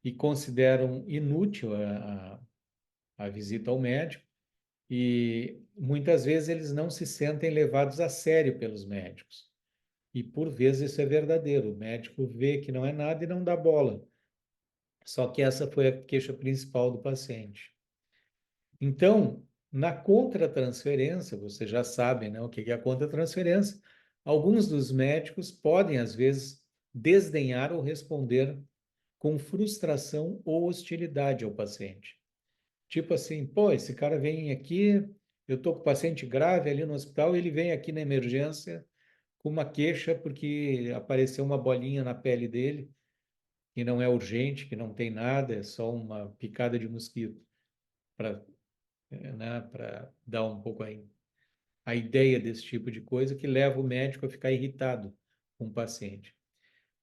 e consideram inútil a visita ao médico e muitas vezes eles não se sentem levados a sério pelos médicos. E por vezes isso é verdadeiro. O médico vê que não é nada e não dá bola. Só que essa foi a queixa principal do paciente. Então, na contratransferência, vocês já sabem, né, o que é a contratransferência. Alguns dos médicos podem, às vezes, desdenhar ou responder com frustração ou hostilidade ao paciente. Tipo assim, pô, esse cara vem aqui, eu estou com o paciente grave ali no hospital, ele vem aqui na emergência com uma queixa porque apareceu uma bolinha na pele dele, que não é urgente, que não tem nada, é só uma picada de mosquito, para, né, para dar um pouco a ideia desse tipo de coisa que leva o médico a ficar irritado com o paciente.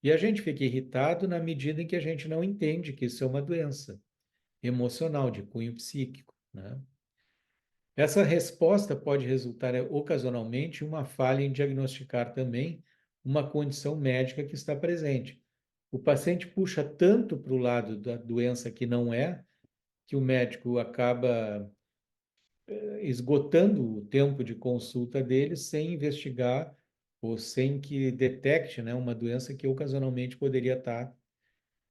E a gente fica irritado na medida em que a gente não entende que isso é uma doença emocional, de cunho psíquico, né? Essa resposta pode resultar ocasionalmente em uma falha em diagnosticar também uma condição médica que está presente. O paciente puxa tanto para o lado da doença que não é, que o médico acaba esgotando o tempo de consulta dele sem investigar ou sem que detecte, né, uma doença que ocasionalmente poderia estar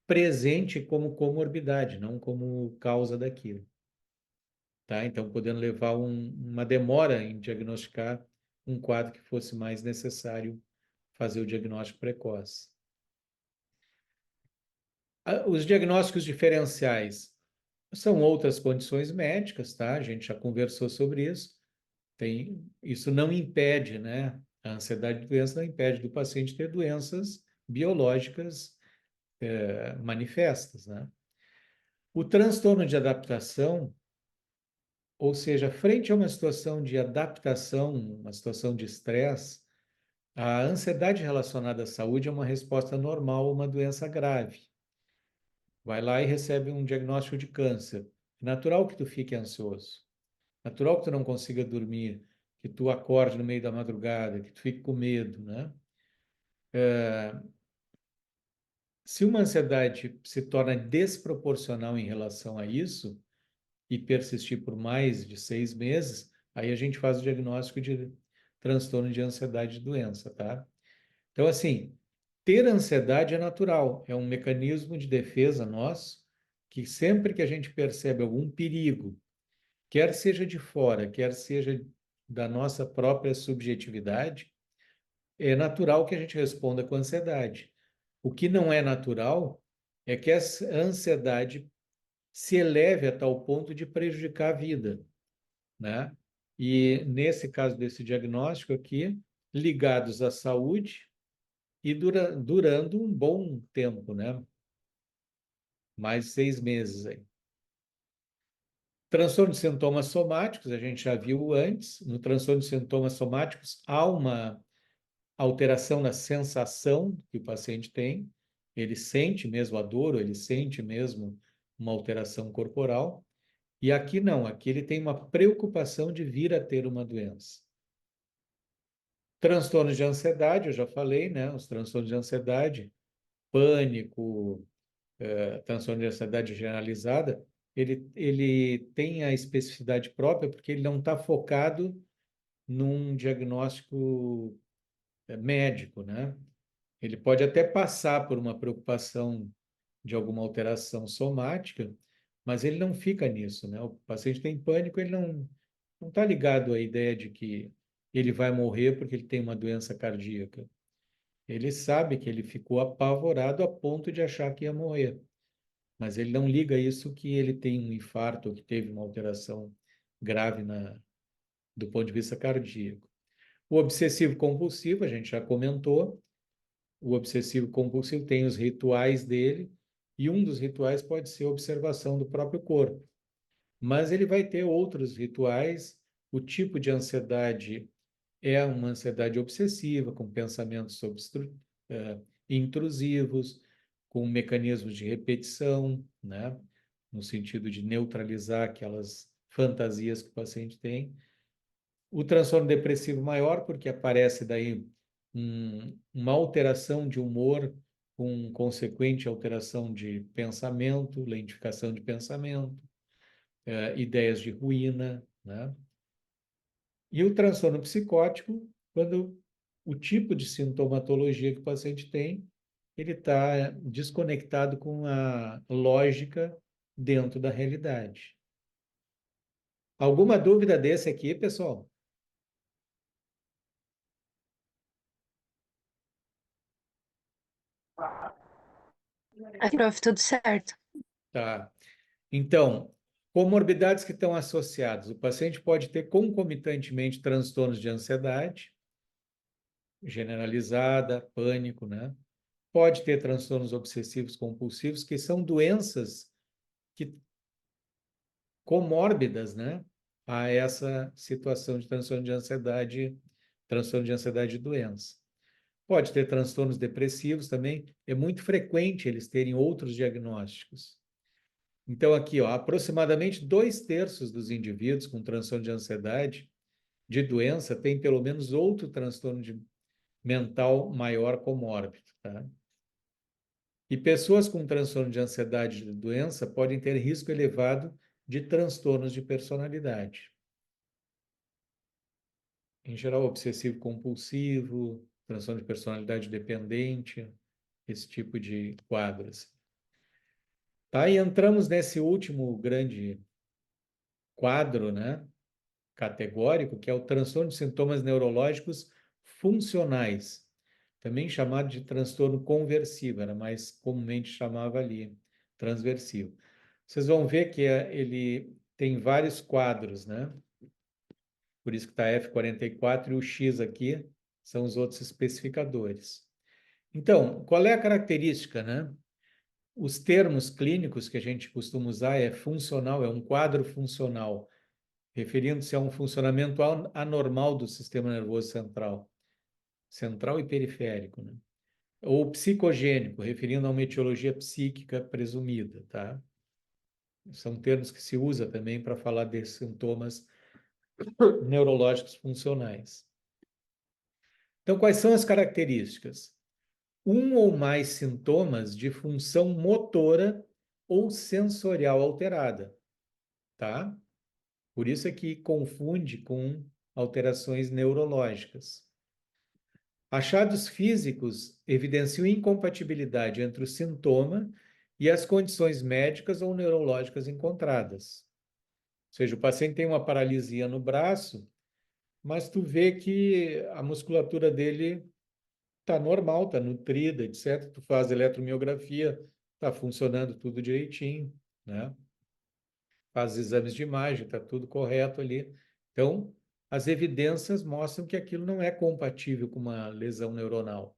presente como comorbidade, não como causa daquilo. Tá? Então, podendo levar uma demora em diagnosticar um quadro que fosse mais necessário fazer o diagnóstico precoce. Os diagnósticos diferenciais são outras condições médicas, tá? A gente já conversou sobre isso. Isso não impede, né? A ansiedade de doença não impede do paciente ter doenças biológicas manifestas, né? O transtorno de adaptação, ou seja, frente a uma situação de adaptação, uma situação de estresse, a ansiedade relacionada à saúde é uma resposta normal a uma doença grave. Vai lá e recebe um diagnóstico de câncer. É natural que tu fique ansioso. Natural que tu não consiga dormir, que tu acorde no meio da madrugada, que tu fique com medo, né? Se uma ansiedade se torna desproporcional em relação a isso e persistir por mais de 6 meses, aí a gente faz o diagnóstico de transtorno de ansiedade de doença, tá? Então, assim, ter ansiedade é natural, é um mecanismo de defesa nosso que sempre que a gente percebe algum perigo, quer seja de fora, quer seja da nossa própria subjetividade, é natural que a gente responda com ansiedade. O que não é natural é que essa ansiedade se eleve a tal ponto de prejudicar a vida, né? E nesse caso desse diagnóstico aqui, ligados à saúde e durando um bom tempo, né? Mais de 6 meses aí. Transtorno de sintomas somáticos, a gente já viu antes. No transtorno de sintomas somáticos, há uma alteração na sensação que o paciente tem. Ele sente mesmo a dor, ou ele sente mesmo uma alteração corporal. E aqui não, aqui ele tem uma preocupação de vir a ter uma doença. Transtornos de ansiedade, eu já falei, né? Os transtornos de ansiedade, pânico, transtorno de ansiedade generalizada, ele tem a especificidade própria porque ele não está focado num diagnóstico médico, né? Ele pode até passar por uma preocupação de alguma alteração somática, mas ele não fica nisso, né? O paciente tem pânico, ele não está ligado à ideia de que ele vai morrer porque ele tem uma doença cardíaca. Ele sabe que ele ficou apavorado a ponto de achar que ia morrer, mas ele não liga isso que ele tem um infarto ou que teve uma alteração grave do ponto de vista cardíaco. O obsessivo compulsivo, a gente já comentou, o obsessivo compulsivo tem os rituais dele, e um dos rituais pode ser a observação do próprio corpo. Mas ele vai ter outros rituais. O tipo de ansiedade é uma ansiedade obsessiva, com pensamentos intrusivos, com mecanismos de repetição, né? No sentido de neutralizar aquelas fantasias que o paciente tem. O transtorno depressivo maior, porque aparece daí uma alteração de humor com consequente alteração de pensamento, lentificação de pensamento, ideias de ruína, né? E o transtorno psicótico, quando o tipo de sintomatologia que o paciente tem, ele está desconectado com a lógica dentro da realidade. Alguma dúvida desse aqui, pessoal? Prof, tudo certo. Tá. Então, comorbidades que estão associadas. O paciente pode ter concomitantemente transtornos de ansiedade generalizada, pânico, né? Pode ter transtornos obsessivos compulsivos, que são doenças que comórbidas, né, a essa situação de transtorno de ansiedade e doença. Pode ter transtornos depressivos também, é muito frequente eles terem outros diagnósticos. Então, aqui, ó, aproximadamente 2/3 dos indivíduos com transtorno de ansiedade, de doença, têm pelo menos outro transtorno mental maior comórbido, tá? E pessoas com transtorno de ansiedade e de doença podem ter risco elevado de transtornos de personalidade. Em geral, obsessivo compulsivo, transtorno de personalidade dependente, esse tipo de quadros. Tá, e entramos nesse último grande quadro, né, categórico, que é o transtorno de sintomas neurológicos funcionais. também chamado de transtorno conversivo, era mais comumente chamava ali, transversivo. Vocês vão ver que ele tem vários quadros, né? Por isso que está F44 e o X aqui são os outros especificadores. Então, qual é a característica, né? Os termos clínicos que a gente costuma usar é funcional, é um quadro funcional, referindo-se a um funcionamento anormal do sistema nervoso central, central e periférico, né? Ou psicogênico, referindo a uma etiologia psíquica presumida, tá? São termos que se usa também para falar de sintomas neurológicos funcionais. Então, quais são as características? Um ou mais sintomas de função motora ou sensorial alterada, tá? Por isso é que confunde com alterações neurológicas. Achados físicos evidenciam incompatibilidade entre o sintoma e as condições médicas ou neurológicas encontradas. Ou seja, o paciente tem uma paralisia no braço, mas tu vê que a musculatura dele está normal, está nutrida, etc. Tu faz eletromiografia, está funcionando tudo direitinho, né? Faz exames de imagem, está tudo correto ali. Então, as evidências mostram que aquilo não é compatível com uma lesão neuronal.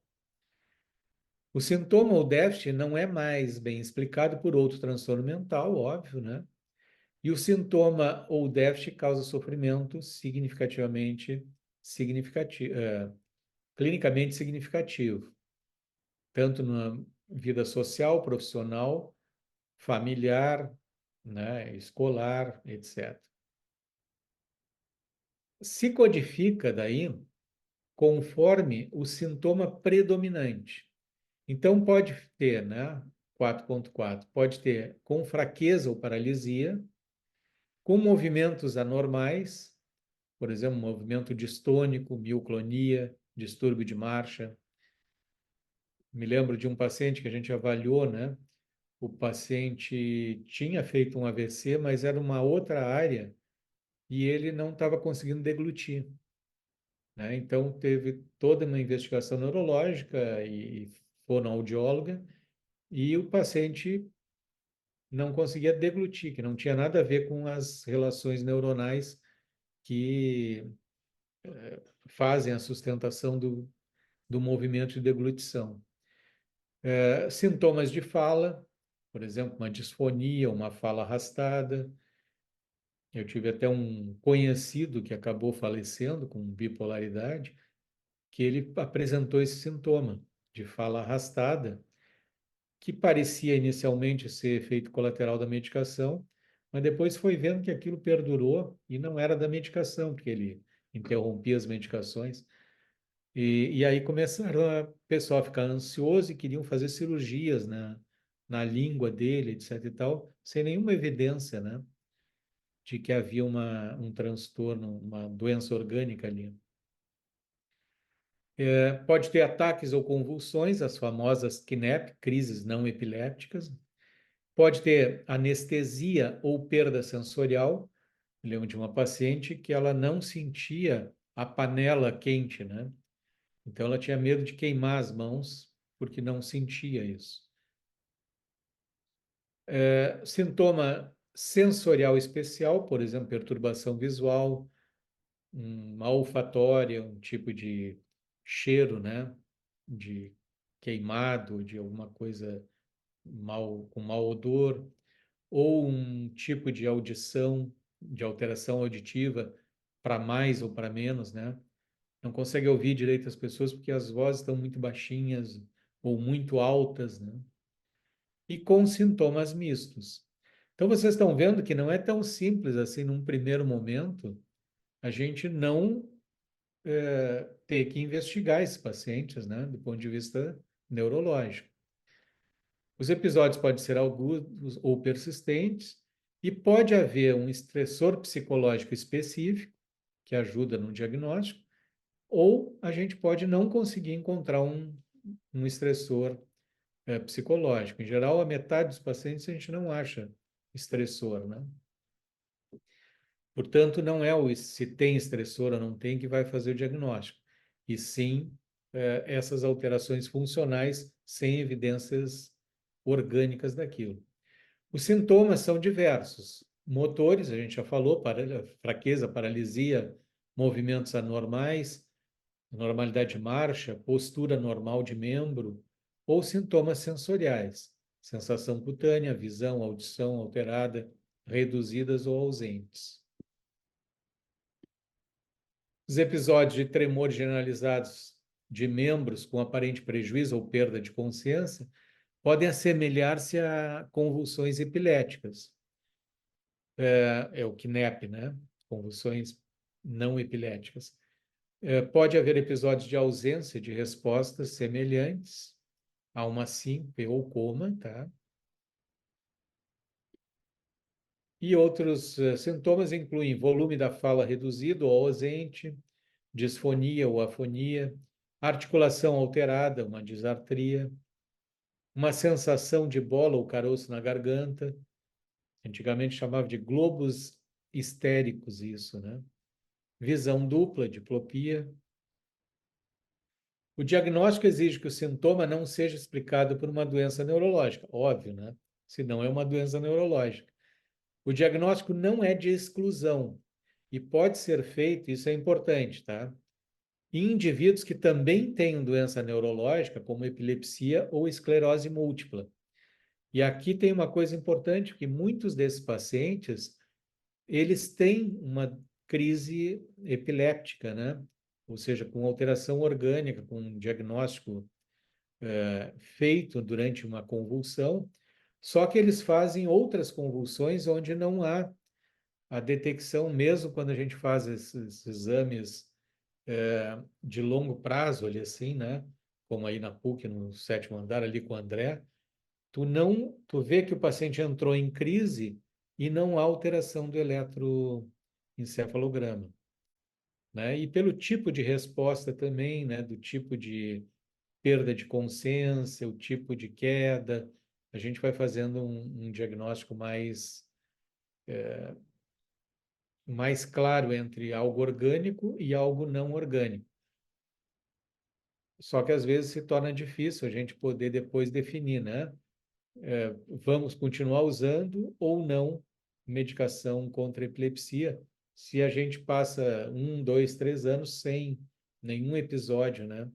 O sintoma ou déficit não é mais bem explicado por outro transtorno mental, óbvio, né? E o sintoma ou déficit causa sofrimento clinicamente significativo, tanto na vida social, profissional, familiar, né, escolar, etc. Se codifica daí conforme o sintoma predominante. Então pode ter, né, 4.4, pode ter com fraqueza ou paralisia, com movimentos anormais, por exemplo, movimento distônico, mioclonia, distúrbio de marcha. Me lembro de um paciente que a gente avaliou, né? O paciente tinha feito um AVC, mas era uma outra área e ele não estava conseguindo deglutir, né? Então teve toda uma investigação neurológica e fonoaudióloga e o paciente não conseguia deglutir, que não tinha nada a ver com as relações neuronais que fazem a sustentação do movimento de deglutição. Sintomas de fala, por exemplo, uma disfonia, uma fala arrastada. Eu tive até um conhecido que acabou falecendo com bipolaridade, que ele apresentou esse sintoma de fala arrastada, que parecia inicialmente ser efeito colateral da medicação, mas depois foi vendo que aquilo perdurou e não era da medicação, porque ele interrompia as medicações. E aí começaram o pessoal a ficar ansioso e queriam fazer cirurgias na língua dele, etc e tal, sem nenhuma evidência, né, de que havia um transtorno, uma doença orgânica ali. Pode ter ataques ou convulsões, as famosas KNEP, crises não epilépticas. Pode ter anestesia ou perda sensorial. Eu lembro de uma paciente que ela não sentia a panela quente, né? Então ela tinha medo de queimar as mãos porque não sentia isso. Sintoma sensorial especial, por exemplo, perturbação visual, uma olfatória, um tipo de cheiro, né? De queimado, de alguma coisa com mau odor, ou um tipo de audição, de alteração auditiva para mais ou para menos, né? Não consegue ouvir direito as pessoas porque as vozes estão muito baixinhas ou muito altas, né? E com sintomas mistos. Então, vocês estão vendo que não é tão simples assim, num primeiro momento, a gente não ter que investigar esses pacientes, né, do ponto de vista neurológico. Os episódios podem ser agudos ou persistentes, e pode haver um estressor psicológico específico, que ajuda no diagnóstico, ou a gente pode não conseguir encontrar um estressor psicológico. Em geral, a metade dos pacientes a gente não acha estressor, né? Portanto, não é se tem estressor ou não tem que vai fazer o diagnóstico, e sim essas alterações funcionais sem evidências orgânicas daquilo. Os sintomas são diversos. Motores, a gente já falou, fraqueza, paralisia, movimentos anormais, normalidade de marcha, postura normal de membro, ou sintomas sensoriais, sensação cutânea, visão, audição alterada, reduzidas ou ausentes. Os episódios de tremor generalizados de membros com aparente prejuízo ou perda de consciência podem assemelhar-se a convulsões epiléticas. É o CNEP, né? Convulsões não epiléticas. Pode haver episódios de ausência de respostas semelhantes a uma síncope ou coma, tá? E outros sintomas incluem volume da fala reduzido ou ausente, disfonia ou afonia, articulação alterada, uma disartria, uma sensação de bola ou caroço na garganta. Antigamente chamava de globos histéricos isso, né? Visão dupla, diplopia. O diagnóstico exige que o sintoma não seja explicado por uma doença neurológica, óbvio, né? Se não é uma doença neurológica. O diagnóstico não é de exclusão e pode ser feito, isso é importante, tá? Em indivíduos que também têm doença neurológica, como epilepsia ou esclerose múltipla. E aqui tem uma coisa importante, que muitos desses pacientes, eles têm uma crise epiléptica, né? Ou seja, com alteração orgânica, com um diagnóstico feito durante uma convulsão, só que eles fazem outras convulsões onde não há a detecção, mesmo quando a gente faz esses exames de longo prazo, ali assim, né? Como aí na PUC, no 7º andar, ali com o André, tu vê que o paciente entrou em crise e não há alteração do eletroencefalograma, né? E pelo tipo de resposta também, né? Do tipo de perda de consciência, o tipo de queda, a gente vai fazendo um diagnóstico mais claro entre algo orgânico e algo não orgânico. Só que às vezes se torna difícil a gente poder depois definir, né? Vamos continuar usando ou não medicação contra a epilepsia se a gente passa 1, 2, 3 anos sem nenhum episódio, né,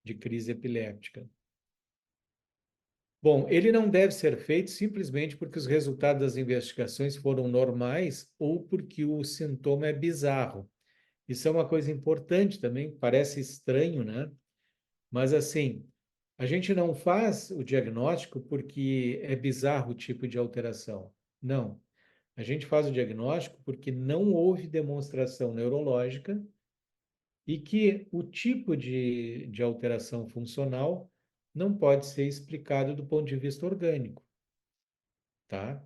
de crise epiléptica. Bom, ele não deve ser feito simplesmente porque os resultados das investigações foram normais ou porque o sintoma é bizarro. Isso é uma coisa importante também, parece estranho, né? Mas assim, a gente não faz o diagnóstico porque é bizarro o tipo de alteração. Não. A gente faz o diagnóstico porque não houve demonstração neurológica e que o tipo de alteração funcional não pode ser explicado do ponto de vista orgânico, tá?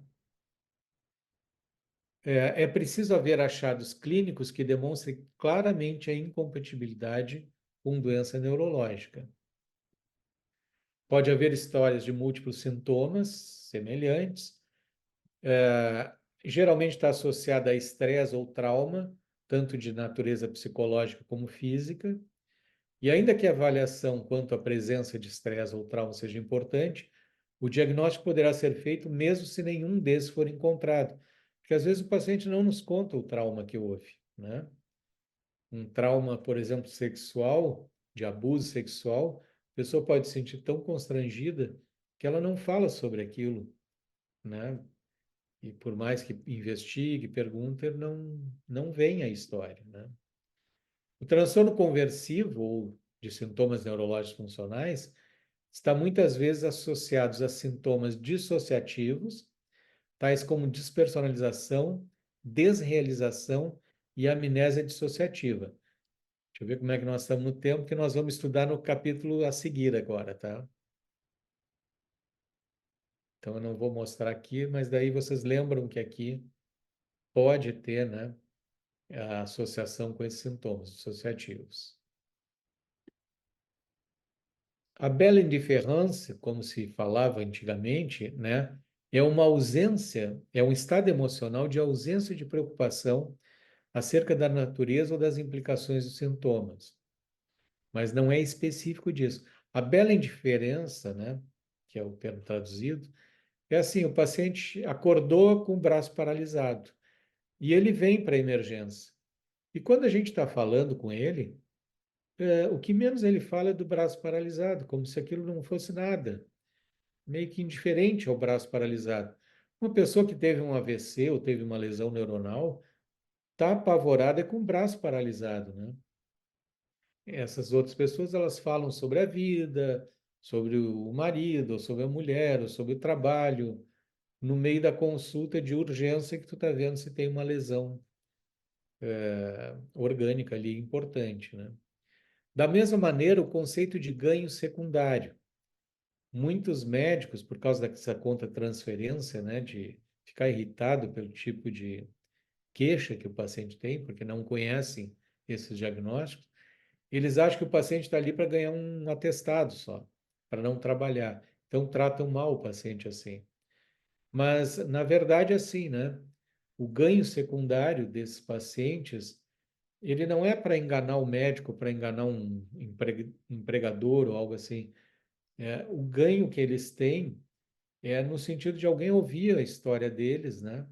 É preciso haver achados clínicos que demonstrem claramente a incompatibilidade com doença neurológica. Pode haver histórias de múltiplos sintomas semelhantes, geralmente está associada a estresse ou trauma, tanto de natureza psicológica como física, e ainda que a avaliação quanto à presença de estresse ou trauma seja importante, o diagnóstico poderá ser feito mesmo se nenhum desses for encontrado, porque às vezes o paciente não nos conta o trauma que houve, né? Um trauma, por exemplo, sexual, de abuso sexual, a pessoa pode se sentir tão constrangida que ela não fala sobre aquilo, né? E por mais que investigue, pergunte, não vem a história, né? O transtorno conversivo, ou de sintomas neurológicos funcionais, está muitas vezes associados a sintomas dissociativos, tais como despersonalização, desrealização e amnésia dissociativa. Deixa eu ver como é que nós estamos no tempo, que nós vamos estudar no capítulo a seguir agora, tá? Então, eu não vou mostrar aqui, mas daí vocês lembram que aqui pode ter, né, a associação com esses sintomas dissociativos. A bela indiferença, como se falava antigamente, né, é uma ausência, é um estado emocional de ausência de preocupação acerca da natureza ou das implicações dos sintomas. mas não é específico disso. A bela indiferença, né, que é o termo traduzido, é assim, o paciente acordou com o braço paralisado e ele vem para a emergência. E quando a gente está falando com ele, o que menos ele fala é do braço paralisado, como se aquilo não fosse nada, meio que indiferente ao braço paralisado. Uma pessoa que teve um AVC ou teve uma lesão neuronal está apavorada com o braço paralisado, né? Essas outras pessoas, elas falam sobre a vida, sobre o marido, ou sobre a mulher, ou sobre o trabalho, no meio da consulta de urgência que tu está vendo se tem uma lesão orgânica ali importante, né? Da mesma maneira, o conceito de ganho secundário. Muitos médicos, por causa dessa contra-transferência, né, de ficar irritado pelo tipo de queixa que o paciente tem, porque não conhecem esses diagnósticos, eles acham que o paciente está ali para ganhar um atestado só, para não trabalhar. Então, tratam mal o paciente assim. Mas, na verdade, é assim, né? O ganho secundário desses pacientes, ele não é para enganar o médico, para enganar um empregador ou algo assim. O ganho que eles têm é no sentido de alguém ouvir a história deles, né?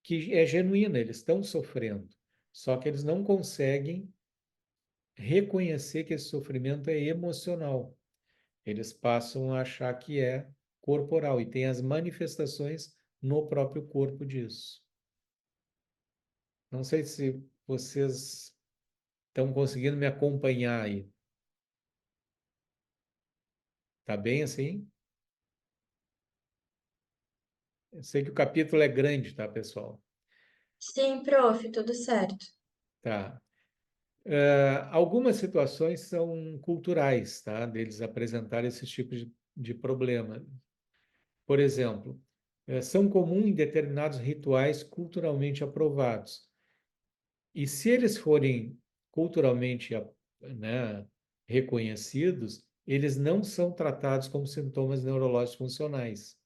Que é genuína, eles estão sofrendo, só que eles não conseguem reconhecer que esse sofrimento é emocional. Eles passam a achar que é corporal e tem as manifestações no próprio corpo disso. Não sei se vocês estão conseguindo me acompanhar aí. Tá bem assim? Eu sei que o capítulo é grande, tá, pessoal? Sim, prof, tudo certo. Tá. Algumas situações são culturais, tá? Deles apresentar esses tipos de problema. Por exemplo, são comuns em determinados rituais culturalmente aprovados. E se eles forem culturalmente, né, reconhecidos, eles não são tratados como sintomas neurológicos funcionais.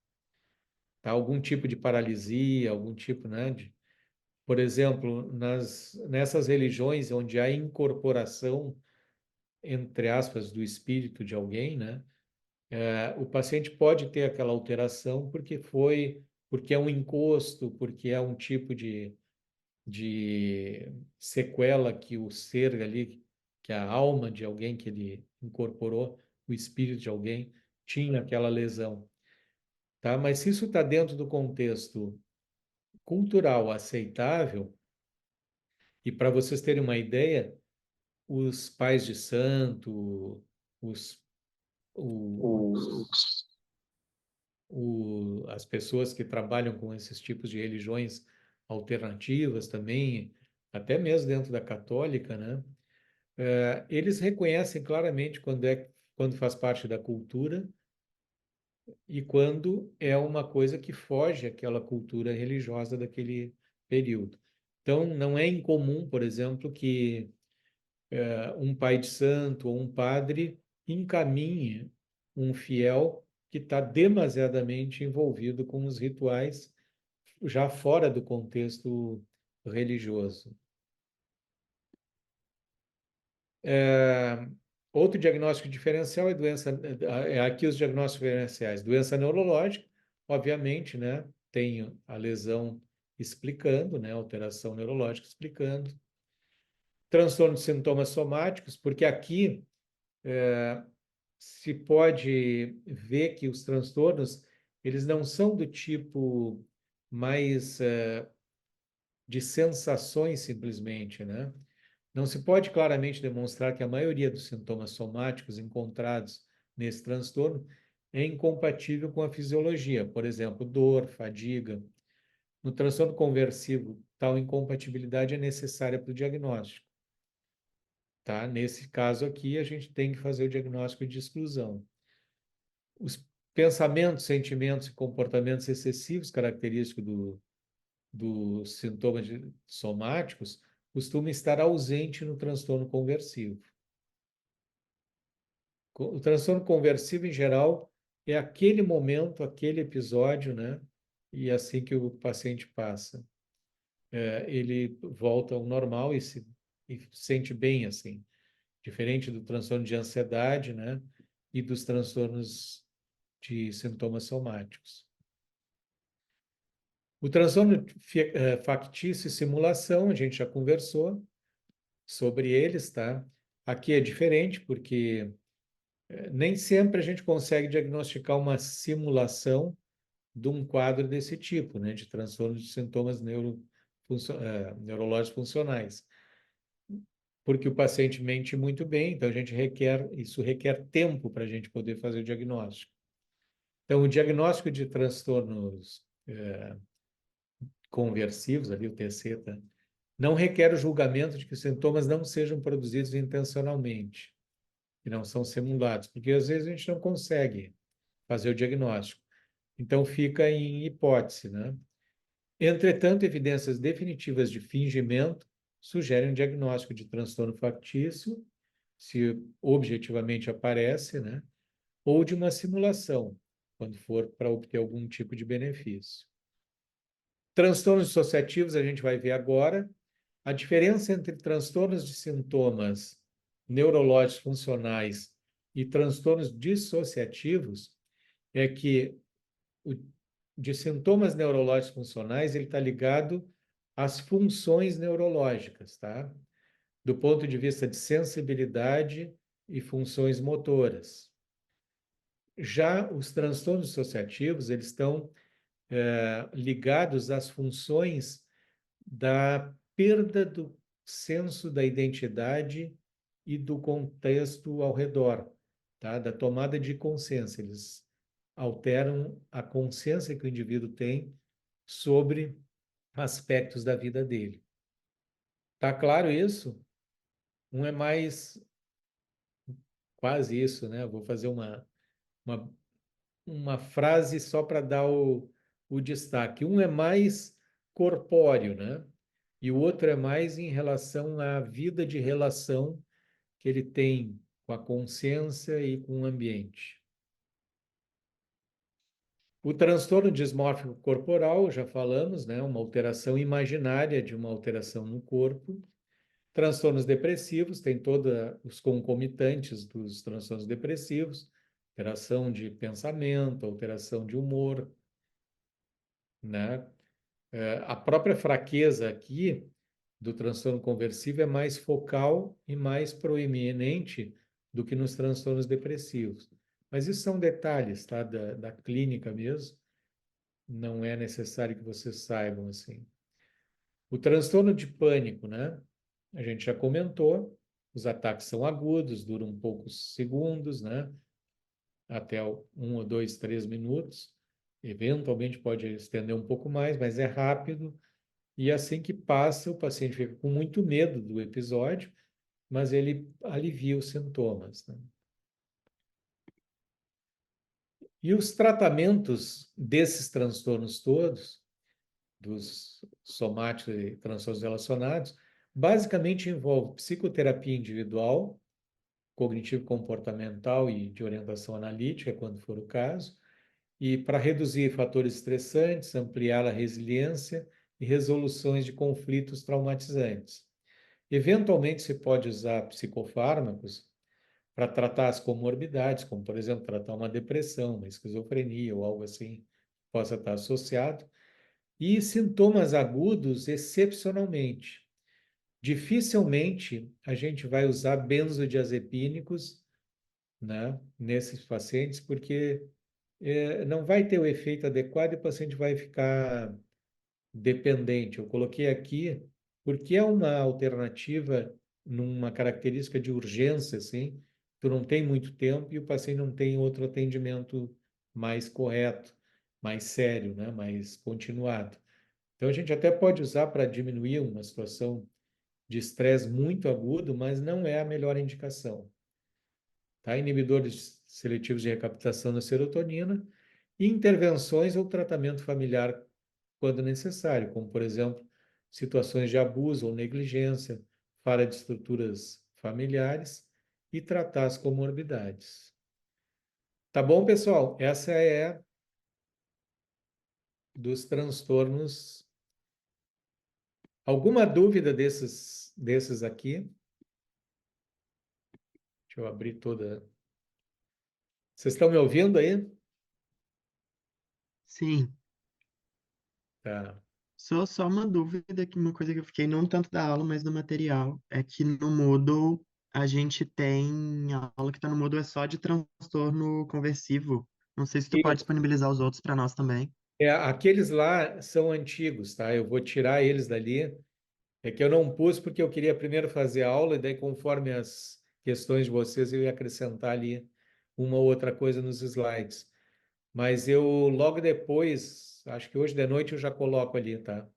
Tá? Algum tipo de paralisia, algum tipo, né, por exemplo, nessas religiões onde há incorporação, entre aspas, do espírito de alguém, né, o paciente pode ter aquela alteração porque é um encosto, porque é um tipo de sequela que o ser ali, que a alma de alguém que ele incorporou, o espírito de alguém, tinha aquela lesão. Tá? Mas se isso está dentro do contexto cultural aceitável, e para vocês terem uma ideia, os pais de santo, os, os, as pessoas que trabalham com esses tipos de religiões alternativas também, até mesmo dentro da católica, né? Eles reconhecem claramente quando faz parte da cultura e quando é uma coisa que foge àquela cultura religiosa daquele período. Então, não é incomum, por exemplo, que um pai de santo ou um padre encaminhe um fiel que está demasiadamente envolvido com os rituais já fora do contexto religioso. Outro diagnóstico diferencial é aqui os diagnósticos diferenciais. Doença neurológica, obviamente, né? Tem a lesão explicando, né? Alteração neurológica explicando. Transtorno de sintomas somáticos, porque aqui se pode ver que os transtornos, eles não são do tipo mais de sensações simplesmente, né? Não se pode claramente demonstrar que a maioria dos sintomas somáticos encontrados nesse transtorno é incompatível com a fisiologia, por exemplo, dor, fadiga. No transtorno conversivo, tal incompatibilidade é necessária para o diagnóstico. Tá? Nesse caso aqui, a gente tem que fazer o diagnóstico de exclusão. Os pensamentos, sentimentos e comportamentos excessivos característicos dos sintomas somáticos costuma estar ausente no transtorno conversivo. O transtorno conversivo, em geral, é aquele momento, aquele episódio, né? E assim que o paciente passa, ele volta ao normal e se e se sente bem assim, diferente do transtorno de ansiedade, né? E dos transtornos de sintomas somáticos. O transtorno factício e simulação, a gente já conversou sobre eles, tá? Aqui é diferente, porque nem sempre a gente consegue diagnosticar uma simulação de um quadro desse tipo, né? De transtorno de sintomas neurológicos funcionais. Porque o paciente mente muito bem, então isso requer tempo para a gente poder fazer o diagnóstico. Então, o diagnóstico de transtornos conversivos, ali o TC, tá? Não requer o julgamento de que os sintomas não sejam produzidos intencionalmente, que não são simulados, porque às vezes a gente não consegue fazer o diagnóstico. Então, fica em hipótese, né? Entretanto, evidências definitivas de fingimento sugerem um diagnóstico de transtorno factício, se objetivamente aparece, né? Ou de uma simulação, quando for para obter algum tipo de benefício. Transtornos dissociativos a gente vai ver agora. A diferença entre transtornos de sintomas neurológicos funcionais e transtornos dissociativos é que o de sintomas neurológicos funcionais ele está ligado às funções neurológicas, tá? Do ponto de vista de sensibilidade e funções motoras. Já os transtornos dissociativos, eles estão ligados às funções da perda do senso da identidade e do contexto ao redor, tá? Da tomada de consciência. Eles alteram a consciência que o indivíduo tem sobre aspectos da vida dele. Tá claro isso? Um é mais quase isso, né? Eu vou fazer uma frase só para dar o destaque. Um é mais corpóreo, né? E o outro é mais em relação à vida de relação que ele tem com a consciência e com o ambiente. O transtorno dismórfico corporal, já falamos, né? Uma alteração imaginária de uma alteração no corpo. Transtornos depressivos, tem todos os concomitantes dos transtornos depressivos, alteração de pensamento, alteração de humor, né? A própria fraqueza aqui do transtorno conversivo é mais focal e mais proeminente do que nos transtornos depressivos. Mas isso são detalhes, tá? Da clínica mesmo. Não é necessário que vocês saibam assim. O transtorno de pânico, né? A gente já comentou. Os ataques são agudos, duram poucos segundos, né? Até 2, 3 minutos. Eventualmente pode estender um pouco mais, mas é rápido. E assim que passa, o paciente fica com muito medo do episódio, mas ele alivia os sintomas, né? E os tratamentos desses transtornos todos, dos somáticos e transtornos relacionados, basicamente envolve psicoterapia individual, cognitivo-comportamental e de orientação analítica, quando for o caso, e para reduzir fatores estressantes, ampliar a resiliência e resoluções de conflitos traumatizantes. Eventualmente, se pode usar psicofármacos para tratar as comorbidades, como, por exemplo, tratar uma depressão, uma esquizofrenia ou algo assim, possa estar associado, e sintomas agudos, excepcionalmente. Dificilmente a gente vai usar benzodiazepínicos, né, nesses pacientes, porque não vai ter o efeito adequado e o paciente vai ficar dependente. Eu coloquei aqui porque é uma alternativa numa característica de urgência, assim, tu não tem muito tempo e o paciente não tem outro atendimento mais correto, mais sério, né, mais continuado. Então a gente até pode usar para diminuir uma situação de estresse muito agudo, mas não é a melhor indicação. Tá? Inibidores seletivos de recaptação da serotonina e intervenções ou tratamento familiar quando necessário, como, por exemplo, situações de abuso ou negligência, falha de estruturas familiares e tratar as comorbidades. Tá bom, pessoal? Essa é dos transtornos. Alguma dúvida desses aqui. Deixa eu abrir toda. Vocês estão me ouvindo aí? Sim. Tá. Só uma dúvida, que uma coisa que eu fiquei, não tanto da aula, mas do material, é que no Moodle a gente tem a aula que está no Moodle é só de transtorno conversivo. Não sei se tu pode disponibilizar os outros para nós também. Aqueles lá são antigos, tá? Eu vou tirar eles dali. É que eu não pus porque eu queria primeiro fazer a aula e daí, conforme as questões de vocês, eu ia acrescentar ali uma ou outra coisa nos slides. Mas eu logo depois, acho que hoje de noite eu já coloco ali, tá?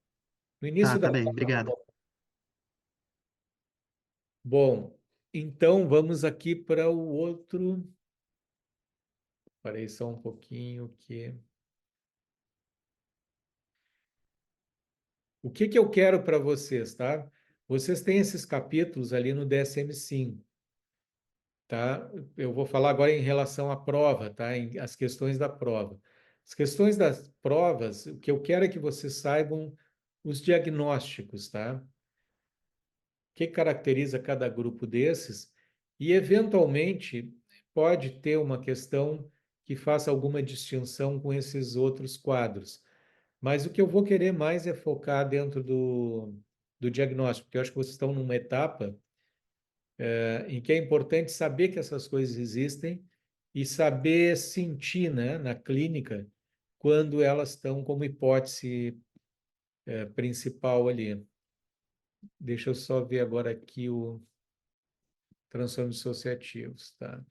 No início da Tá bem, obrigado. Bom, então vamos aqui para o outro. Parei só um pouquinho que. O que que eu quero para vocês, tá? Vocês têm esses capítulos ali no DSM-5, tá? Eu vou falar agora em relação à prova, tá? As questões da prova. As questões das provas, o que eu quero é que vocês saibam os diagnósticos, tá? O que caracteriza cada grupo desses e, eventualmente, pode ter uma questão que faça alguma distinção com esses outros quadros. Mas o que eu vou querer mais é focar dentro do diagnóstico, porque eu acho que vocês estão numa etapa em que é importante saber que essas coisas existem e saber sentir, né, na clínica quando elas estão como hipótese principal ali. Deixa eu só ver agora aqui o transtornos dissociativos, tá?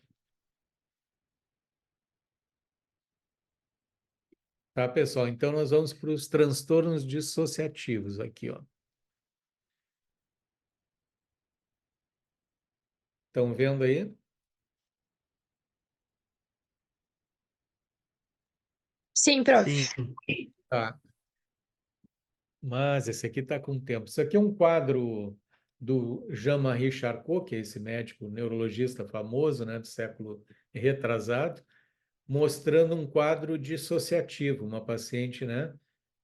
Tá, pessoal? Então nós vamos para os transtornos dissociativos aqui, ó. Estão vendo aí? Sim, prof. Sim, Tá. Mas esse aqui está com tempo. Isso aqui é um quadro do Jean-Marie Charcot, que é esse médico neurologista famoso, né, do século retrasado, mostrando um quadro dissociativo, uma paciente, né,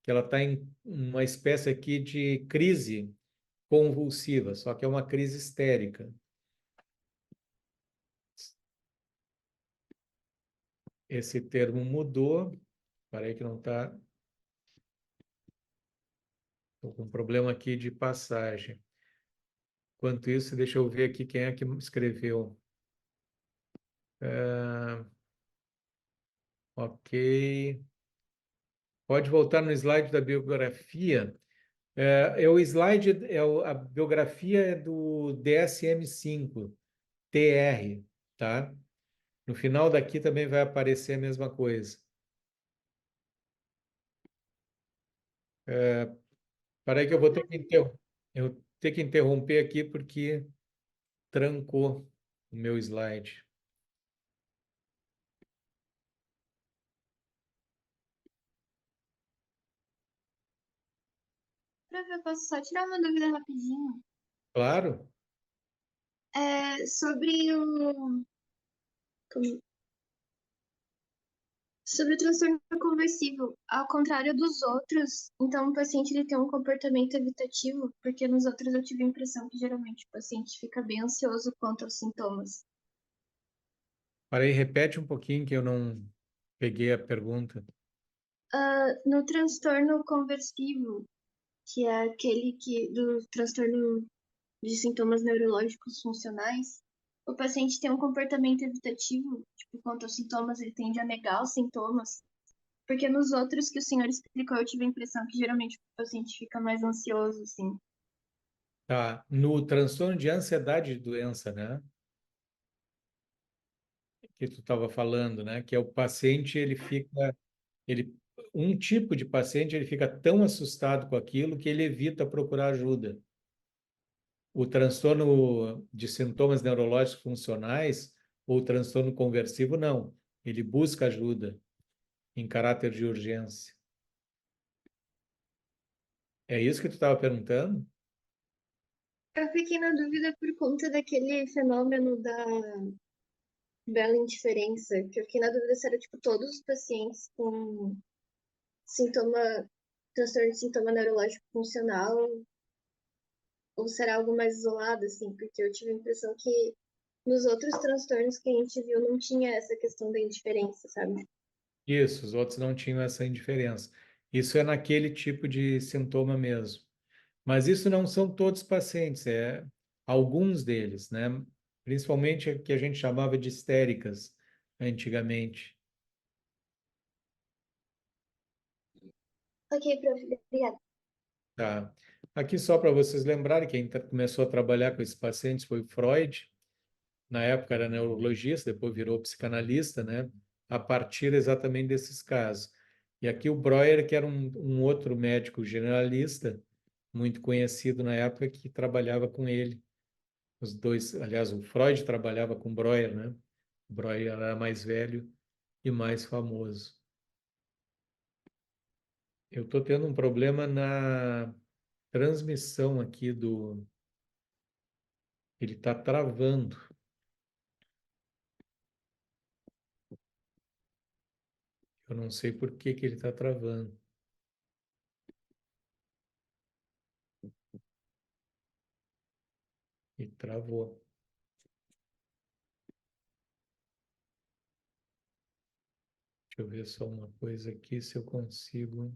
que ela está em uma espécie aqui de crise convulsiva, só que é uma crise histérica. Esse termo mudou. Parei que não está. Estou com um problema aqui de passagem. Enquanto isso, deixa eu ver aqui quem é que escreveu. Ok. Pode voltar no slide da biografia. O slide, a biografia é do DSM-5, TR, tá? No final daqui também vai aparecer a mesma coisa. Peraí que eu vou ter que eu ter que interromper aqui porque trancou o meu slide. Prof, eu posso só tirar uma dúvida rapidinho? Claro. Sobre como- sobre o transtorno conversivo, ao contrário dos outros, então o paciente ele tem um comportamento evitativo, porque nos outros eu tive a impressão que geralmente o paciente fica bem ansioso quanto aos sintomas. Peraí, repete um pouquinho que eu não peguei a pergunta. No transtorno conversivo, que é aquele do transtorno de sintomas neurológicos funcionais, o paciente tem um comportamento evitativo, tipo, quanto aos sintomas, ele tende a negar os sintomas, porque nos outros que o senhor explicou, eu tive a impressão que geralmente o paciente fica mais ansioso, assim. Tá. No transtorno de ansiedade de doença, né? Que tu estava falando, né? Que é o paciente, ele, um tipo de paciente, ele fica tão assustado com aquilo que ele evita procurar ajuda. O transtorno de sintomas neurológicos funcionais ou transtorno conversivo, não. Ele busca ajuda em caráter de urgência. É isso que tu estava perguntando? Eu fiquei na dúvida por conta daquele fenômeno da bela indiferença, que eu fiquei na dúvida se era, tipo, todos os pacientes com sintoma, transtorno de sintoma neurológico funcional Ou será algo mais isolado, assim? Porque eu tive a impressão que nos outros transtornos que a gente viu não tinha essa questão da indiferença, sabe? Isso, os outros não tinham essa indiferença. Isso é naquele tipo de sintoma mesmo. Mas isso não são todos os pacientes, é alguns deles, né? Principalmente o que a gente chamava de histéricas antigamente. Ok, prof, obrigada. Tá. Aqui só para vocês lembrarem, quem começou a trabalhar com esses pacientes foi o Freud. Na época era neurologista, depois virou psicanalista, né? A partir exatamente desses casos. E aqui o Breuer, que era um outro médico generalista, muito conhecido na época, que trabalhava com ele. Os dois, aliás, o Freud trabalhava com Breuer, né? O Breuer era mais velho e mais famoso. Eu estou tendo um problema na transmissão aqui do. Ele está travando. Eu não sei por que que ele está travando. E travou. Deixa eu ver só uma coisa aqui, se eu consigo.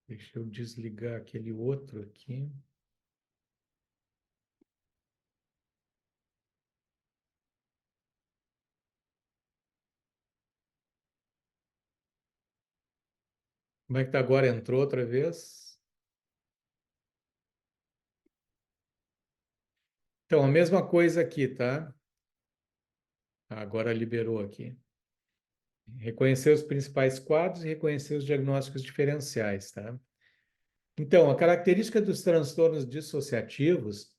Deixa eu desligar aquele outro aqui. Como é que tá agora? Entrou outra vez? Então, a mesma coisa aqui, tá? Agora liberou aqui. Reconhecer os principais quadros e reconhecer os diagnósticos diferenciais, tá? Então, a característica dos transtornos dissociativos,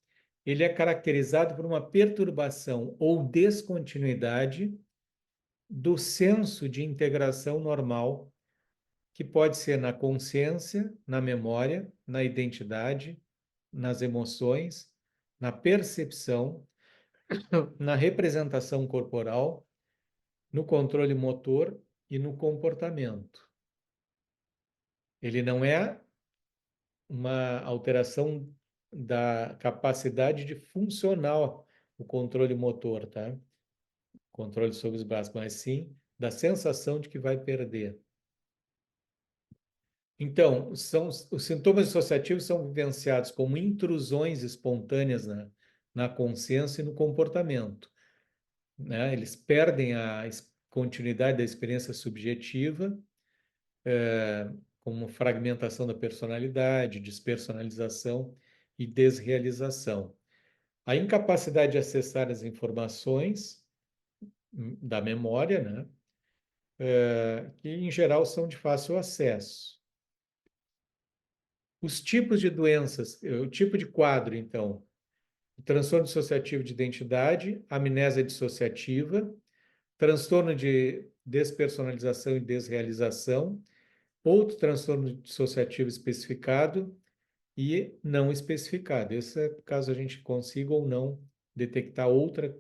ele é caracterizado por uma perturbação ou descontinuidade do senso de integração normal, que pode ser na consciência, na memória, na identidade, nas emoções, na percepção, na representação corporal, no controle motor e no comportamento. Ele não é uma alteração da capacidade de funcionar o controle motor, tá? Controle sobre os braços, mas sim da sensação de que vai perder. Então, os sintomas dissociativos são vivenciados como intrusões espontâneas na consciência e no comportamento, né? Eles perdem a continuidade da experiência subjetiva, como fragmentação da personalidade, despersonalização e desrealização. A incapacidade de acessar as informações da memória, né? Que em geral são de fácil acesso. Os tipos de doenças, o tipo de quadro, então, o transtorno dissociativo de identidade, amnésia dissociativa, transtorno de despersonalização e desrealização, outro transtorno dissociativo especificado e não especificado. Esse é caso a gente consiga ou não detectar outra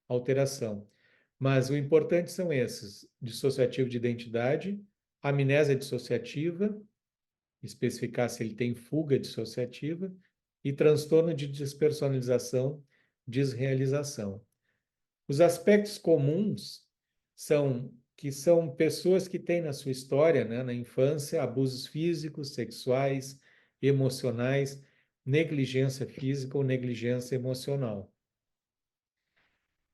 alteração. Mas o importante são esses: dissociativo de identidade, amnésia dissociativa, especificar se ele tem fuga dissociativa, e transtorno de despersonalização, desrealização. Os aspectos comuns são que são pessoas que têm na sua história, né, na infância, abusos físicos, sexuais, emocionais, negligência física ou negligência emocional.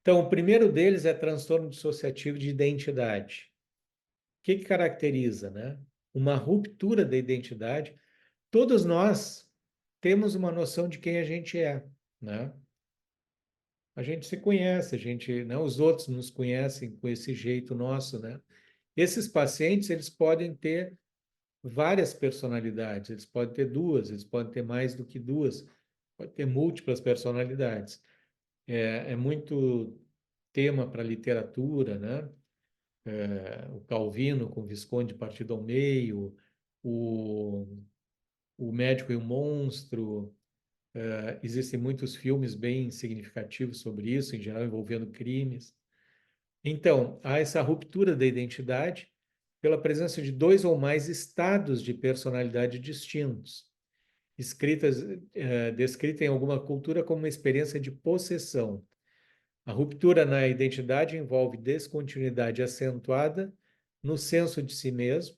Então, o primeiro deles é transtorno dissociativo de identidade. O que caracteriza, né? Uma ruptura da identidade. Todos nós temos uma noção de quem a gente é, né? A gente se conhece, a gente, né? Os outros nos conhecem com esse jeito nosso, né? Esses pacientes, eles podem ter várias personalidades, eles podem ter duas, eles podem ter mais do que duas, pode ter múltiplas personalidades. É muito tema para literatura, né? O Calvino com Visconde partido ao meio, o, o Médico e o Monstro. Existem muitos filmes bem significativos sobre isso, em geral envolvendo crimes. Então, há essa ruptura da identidade pela presença de dois ou mais estados de personalidade distintos, descrita em alguma cultura como uma experiência de possessão. A ruptura na identidade envolve descontinuidade acentuada no senso de si mesmo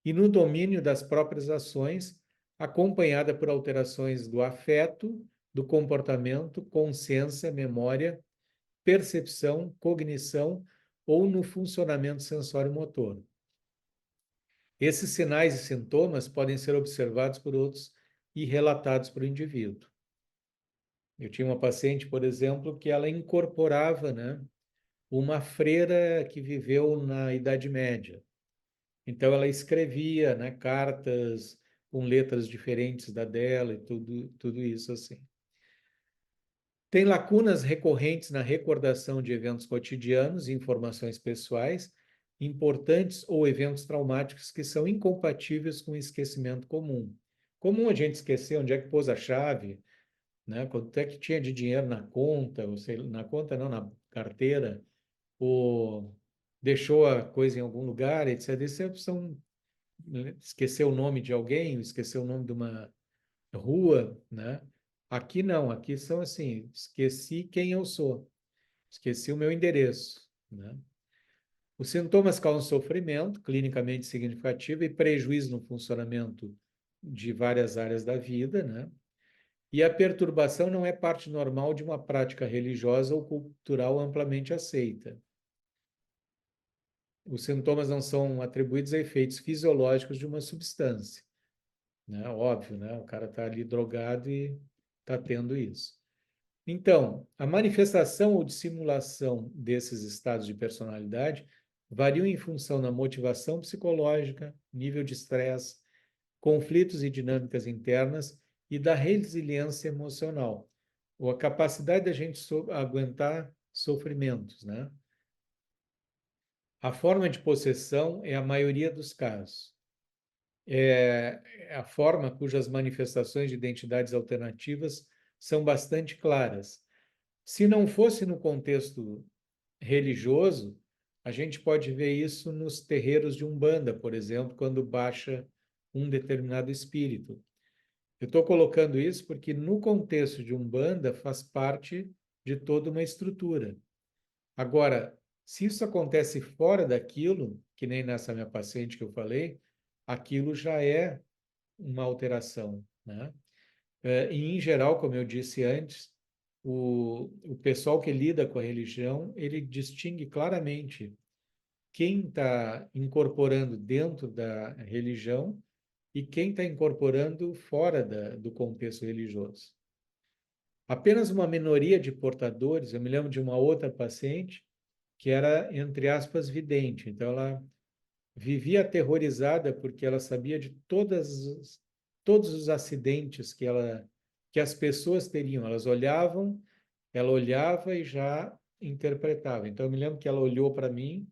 e no domínio das próprias ações, acompanhada por alterações do afeto, do comportamento, consciência, memória, percepção, cognição ou no funcionamento sensório-motor. Esses sinais e sintomas podem ser observados por outros e relatados para o indivíduo. Eu tinha uma paciente, por exemplo, que ela incorporava, né, uma freira que viveu na Idade Média. Então, ela escrevia, né, cartas com letras diferentes da dela e tudo isso assim. Tem lacunas recorrentes na recordação de eventos cotidianos e informações pessoais importantes ou eventos traumáticos que são incompatíveis com o esquecimento comum. Comum a gente esquecer onde é que pôs a chave, né? Quanto é que tinha de dinheiro na conta, ou sei, na conta não, na carteira, ou deixou a coisa em algum lugar, etc. Isso são, né, esquecer o nome de alguém, esquecer o nome de uma rua, né? Aqui não, aqui são assim, esqueci quem eu sou, esqueci o meu endereço, né? Os sintomas causam sofrimento clinicamente significativo e prejuízo no funcionamento de várias áreas da vida, né? E a perturbação não é parte normal de uma prática religiosa ou cultural amplamente aceita. Os sintomas não são atribuídos a efeitos fisiológicos de uma substância, né? Óbvio, né? O cara está ali drogado e está tendo isso. Então, a manifestação ou dissimulação desses estados de personalidade variam em função da motivação psicológica, nível de estresse, conflitos e dinâmicas internas e da resiliência emocional, ou a capacidade da gente aguentar sofrimentos, né? A forma de possessão é a maioria dos casos. É a forma cujas manifestações de identidades alternativas são bastante claras. Se não fosse no contexto religioso, a gente pode ver isso nos terreiros de Umbanda, por exemplo, quando baixa um determinado espírito. Eu estou colocando isso porque no contexto de Umbanda faz parte de toda uma estrutura. Agora, se isso acontece fora daquilo, que nem nessa minha paciente que eu falei, aquilo já é uma alteração, né? E, em geral, como eu disse antes, o pessoal que lida com a religião, ele distingue claramente quem está incorporando dentro da religião e quem está incorporando fora do contexto religioso. Apenas uma minoria de portadores, eu me lembro de uma outra paciente que era, entre aspas, vidente. Então, ela vivia aterrorizada porque ela sabia de todos os acidentes que as pessoas teriam. Ela olhava e já interpretava. Então, eu me lembro que ela olhou para mim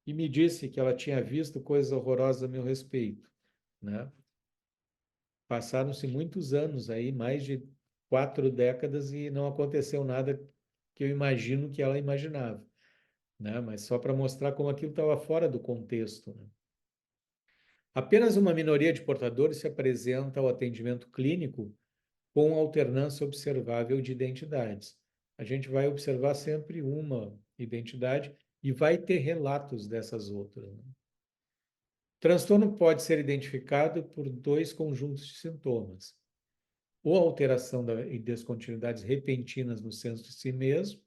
e me disse que ela tinha visto coisas horrorosas a meu respeito, né? Passaram-se muitos anos aí, mais de 4 décadas, e não aconteceu nada que eu imagino que ela imaginava, né? Mas só para mostrar como aquilo estava fora do contexto, né? Apenas uma minoria de portadores se apresenta ao atendimento clínico com alternância observável de identidades. A gente vai observar sempre uma identidade e vai ter relatos dessas outras, né? O transtorno pode ser identificado por dois conjuntos de sintomas: ou alteração e descontinuidades repentinas no senso de si mesmo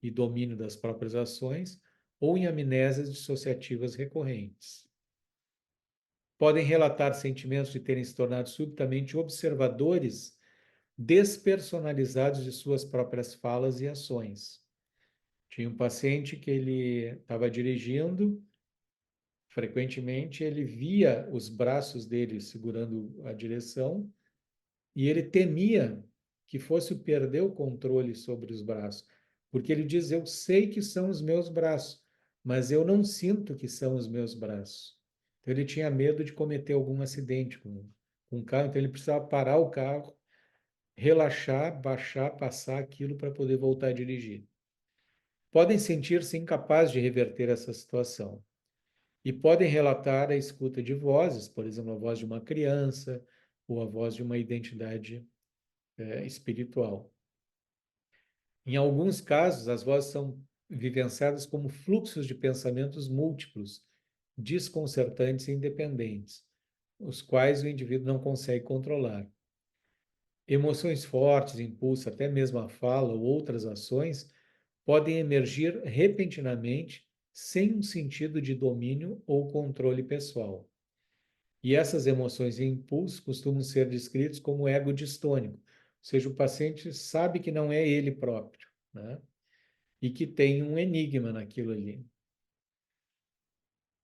e domínio das próprias ações, ou em amnésias dissociativas recorrentes. Podem relatar sentimentos de terem se tornado subitamente observadores despersonalizados de suas próprias falas e ações. Tinha um paciente que ele estava dirigindo, frequentemente ele via os braços dele segurando a direção e ele temia que fosse perder o controle sobre os braços, porque ele diz: eu sei que são os meus braços, mas eu não sinto que são os meus braços. Então ele tinha medo de cometer algum acidente com o carro, então ele precisava parar o carro, relaxar, baixar, passar aquilo para poder voltar a dirigir. podem sentir-se incapazes de reverter essa situação e podem relatar a escuta de vozes, por exemplo, a voz de uma criança ou a voz de uma identidade espiritual. Em alguns casos, as vozes são vivenciadas como fluxos de pensamentos múltiplos, desconcertantes e independentes, os quais o indivíduo não consegue controlar. Emoções fortes, impulsos, até mesmo a fala ou outras ações podem emergir repentinamente sem um sentido de domínio ou controle pessoal. E essas emoções e impulsos costumam ser descritos como ego distônico, ou seja, o paciente sabe que não é ele próprio, né? E que tem um enigma naquilo ali.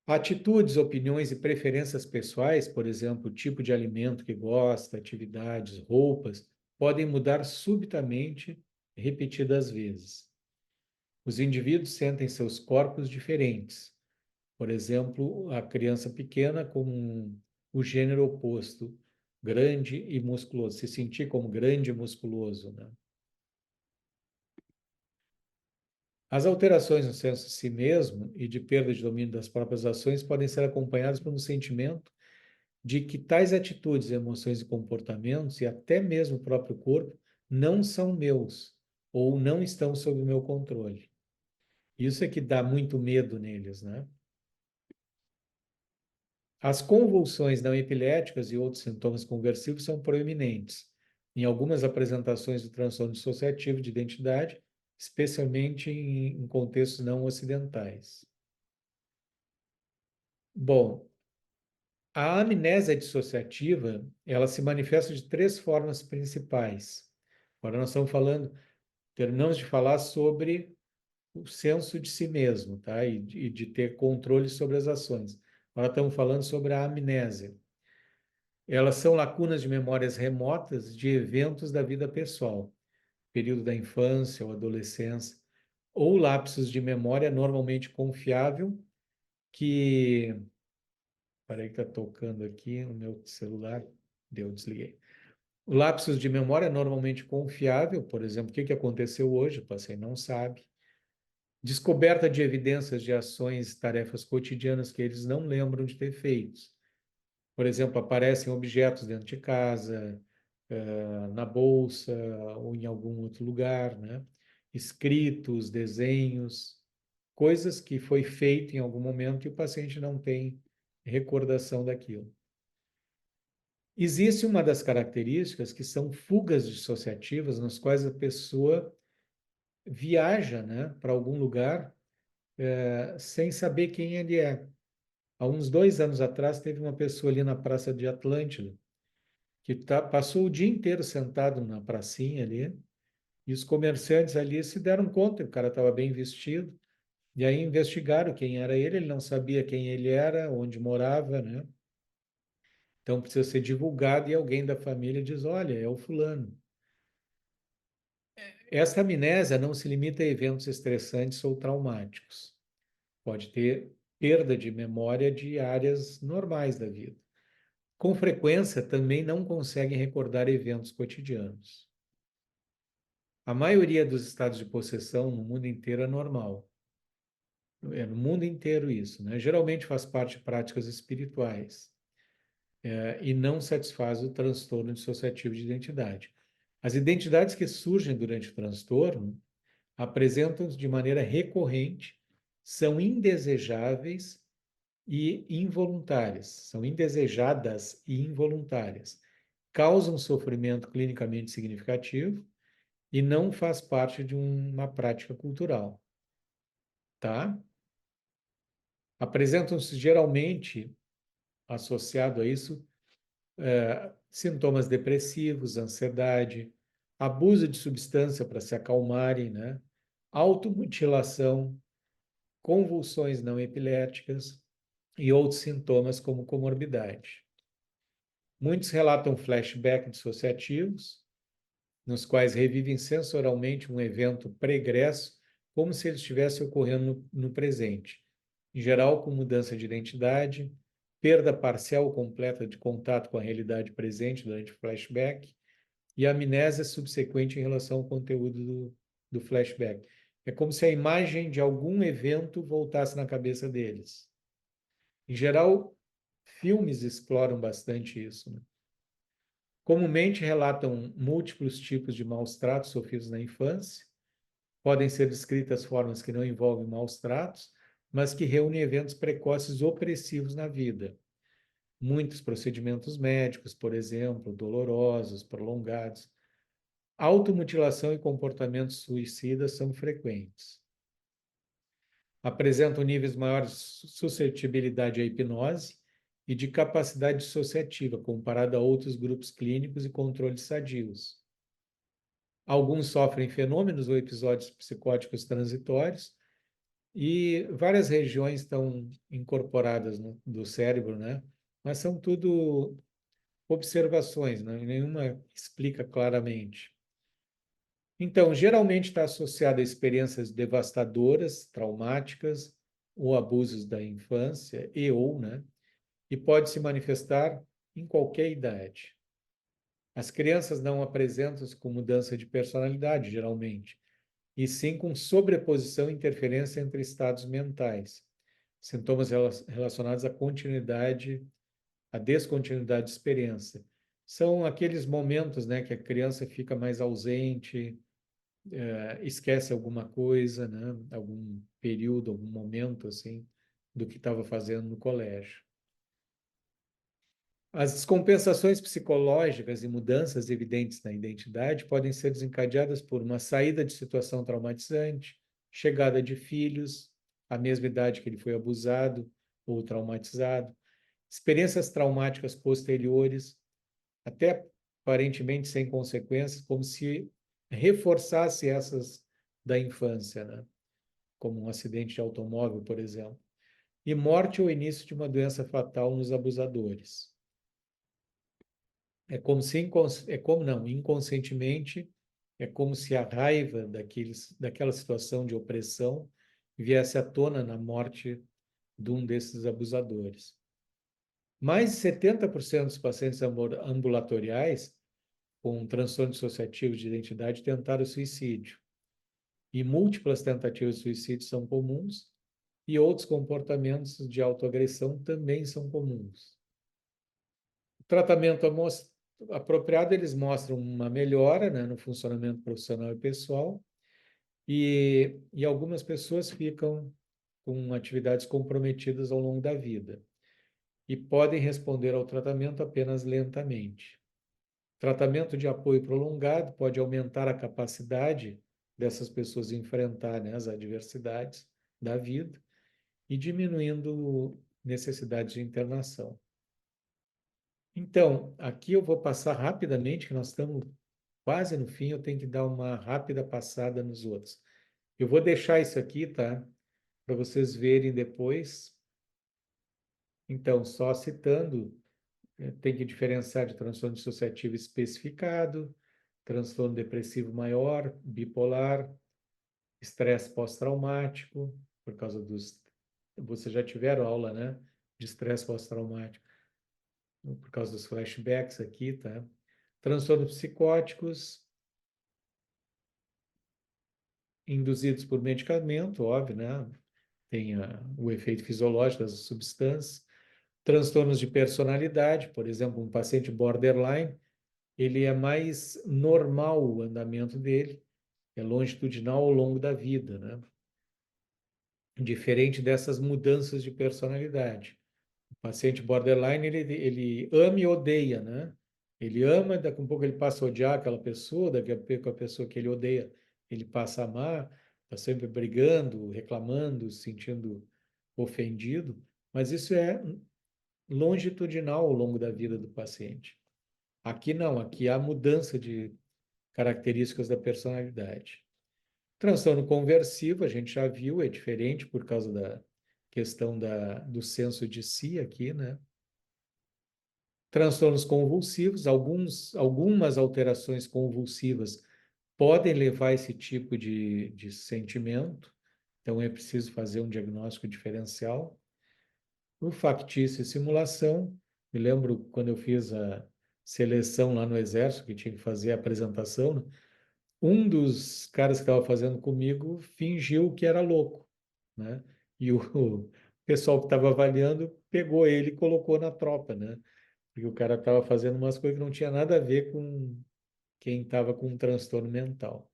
Atitudes, opiniões e preferências pessoais, por exemplo, o tipo de alimento que gosta, atividades, roupas, podem mudar subitamente, repetidas vezes. Os indivíduos sentem seus corpos diferentes. Por exemplo, a criança pequena com o gênero oposto, grande e musculoso, se sentir como grande e musculoso, né? As alterações no senso de si mesmo e de perda de domínio das próprias ações podem ser acompanhadas por um sentimento de que tais atitudes, emoções e comportamentos, e até mesmo o próprio corpo, não são meus ou não estão sob o meu controle. Isso é que dá muito medo neles, né? As convulsões não epiléticas e outros sintomas conversivos são proeminentes em algumas apresentações do transtorno dissociativo de identidade, especialmente em contextos não ocidentais. Bom, a amnésia dissociativa, ela se manifesta de 3 formas principais. Agora nós estamos falando, terminamos de falar sobre o senso de si mesmo, tá? E de ter controle sobre as ações. Agora estamos falando sobre a amnésia. Elas são lacunas de memórias remotas de eventos da vida pessoal, período da infância ou adolescência, ou lapsos de memória normalmente confiável que... Peraí que está tocando aqui no meu celular. Desliguei. Lapsos de memória normalmente confiável, por exemplo, o que aconteceu hoje, o paciente não sabe. Descoberta de evidências de ações, tarefas cotidianas que eles não lembram de ter feito. Por exemplo, aparecem objetos dentro de casa, na bolsa ou em algum outro lugar, né? Escritos, desenhos, coisas que foi feito em algum momento e o paciente não tem recordação daquilo. Existe uma das características que são fugas dissociativas, nas quais a pessoa viaja, né, para algum lugar sem saber quem ele é. Há uns 2 anos atrás, teve uma pessoa ali na Praça de Atlântida que passou o dia inteiro sentado na pracinha ali, e os comerciantes ali se deram conta que o cara estava bem vestido, e aí investigaram quem era ele não sabia quem ele era, onde morava, né? Então precisa ser divulgado e alguém da família diz, olha, é o fulano. Essa amnésia não se limita a eventos estressantes ou traumáticos. Pode ter perda de memória de áreas normais da vida. Com frequência, também não conseguem recordar eventos cotidianos. A maioria dos estados de possessão no mundo inteiro é normal. É no mundo inteiro isso, né? Geralmente faz parte de práticas espirituais e não satisfaz o transtorno dissociativo de identidade. As identidades que surgem durante o transtorno apresentam-se de maneira recorrente, são indesejáveis e involuntárias, são indesejadas e involuntárias, causam sofrimento clinicamente significativo e não faz parte de uma prática cultural, tá? Apresentam-se geralmente, associado a isso, sintomas depressivos, ansiedade, abuso de substância para se acalmarem, né? Automutilação, convulsões não epiléticas e outros sintomas como comorbidade. Muitos relatam flashbacks dissociativos, nos quais revivem sensorialmente um evento pregresso, como se ele estivesse ocorrendo no presente, em geral com mudança de identidade, perda parcial ou completa de contato com a realidade presente durante o flashback e amnésia subsequente em relação ao conteúdo do flashback. É como se a imagem de algum evento voltasse na cabeça deles. Em geral, filmes exploram bastante isso, né? Comumente relatam múltiplos tipos de maus tratos sofridos na infância. Podem ser descritas formas que não envolvem maus tratos, mas que reúnem eventos precoces opressivos na vida. Muitos procedimentos médicos, por exemplo, dolorosos, prolongados. Automutilação e comportamentos suicidas são frequentes. Apresentam níveis maiores de suscetibilidade à hipnose e de capacidade dissociativa, comparado a outros grupos clínicos e controles sadios. Alguns sofrem fenômenos ou episódios psicóticos transitórios e várias regiões estão incorporadas do cérebro, né? Mas são tudo observações, né? Nenhuma explica claramente. Então, geralmente está associado a experiências devastadoras, traumáticas ou abusos da infância né? E pode se manifestar em qualquer idade. As crianças não apresentam-se com mudança de personalidade, geralmente, e sim com sobreposição e interferência entre estados mentais, sintomas relacionados à continuidade, à descontinuidade de experiência. São aqueles momentos, né, que a criança fica mais ausente, esquece alguma coisa, né, algum período, algum momento, assim, do que estava fazendo no colégio. As descompensações psicológicas e mudanças evidentes na identidade podem ser desencadeadas por uma saída de situação traumatizante, chegada de filhos, à mesma idade que ele foi abusado ou traumatizado, experiências traumáticas posteriores, até aparentemente sem consequências, como se reforçasse essas da infância, né? Como um acidente de automóvel, por exemplo. E morte ou início de uma doença fatal nos abusadores. Inconscientemente, é como se a raiva daquela situação de opressão viesse à tona na morte de um desses abusadores. Mais de 70% dos pacientes ambulatoriais com transtorno dissociativo de identidade tentaram suicídio. E múltiplas tentativas de suicídio são comuns, e outros comportamentos de autoagressão também são comuns. O tratamento apropriado, eles mostram uma melhora, né, no funcionamento profissional e pessoal, e algumas pessoas ficam com atividades comprometidas ao longo da vida e podem responder ao tratamento apenas lentamente. Tratamento de apoio prolongado pode aumentar a capacidade dessas pessoas enfrentar, né, as adversidades da vida e diminuindo necessidades de internação. Então, aqui eu vou passar rapidamente, que nós estamos quase no fim, eu tenho que dar uma rápida passada nos outros. Eu vou deixar isso aqui, tá? Para vocês verem depois. Então, só citando, tem que diferenciar de transtorno dissociativo especificado, transtorno depressivo maior, bipolar, estresse pós-traumático, por causa dos... Vocês já tiveram aula, né? De estresse pós-traumático, por causa dos flashbacks aqui, tá? Transtornos psicóticos, induzidos por medicamento, óbvio, né? Tem o efeito fisiológico das substâncias. Transtornos de personalidade, por exemplo, um paciente borderline, ele é mais normal o andamento dele, é longitudinal ao longo da vida, né? Diferente dessas mudanças de personalidade. O paciente borderline, ele ama e odeia, né? Ele ama, daqui a pouco ele passa a odiar aquela pessoa, daqui a pouco a pessoa que ele odeia, ele passa a amar, está sempre brigando, reclamando, se sentindo ofendido, mas isso é longitudinal ao longo da vida do paciente. Aqui não, aqui há mudança de características da personalidade. Transtorno conversivo, a gente já viu, é diferente por causa da questão do senso de si aqui, né? Transtornos convulsivos, algumas alterações convulsivas podem levar a esse tipo de sentimento, então é preciso fazer um diagnóstico diferencial. O factício e simulação, me lembro quando eu fiz a seleção lá no Exército, que tinha que fazer a apresentação, né? Um dos caras que estava fazendo comigo fingiu que era louco, né? E o pessoal que estava avaliando pegou ele e colocou na tropa, né? Porque o cara estava fazendo umas coisas que não tinha nada a ver com quem estava com um transtorno mental.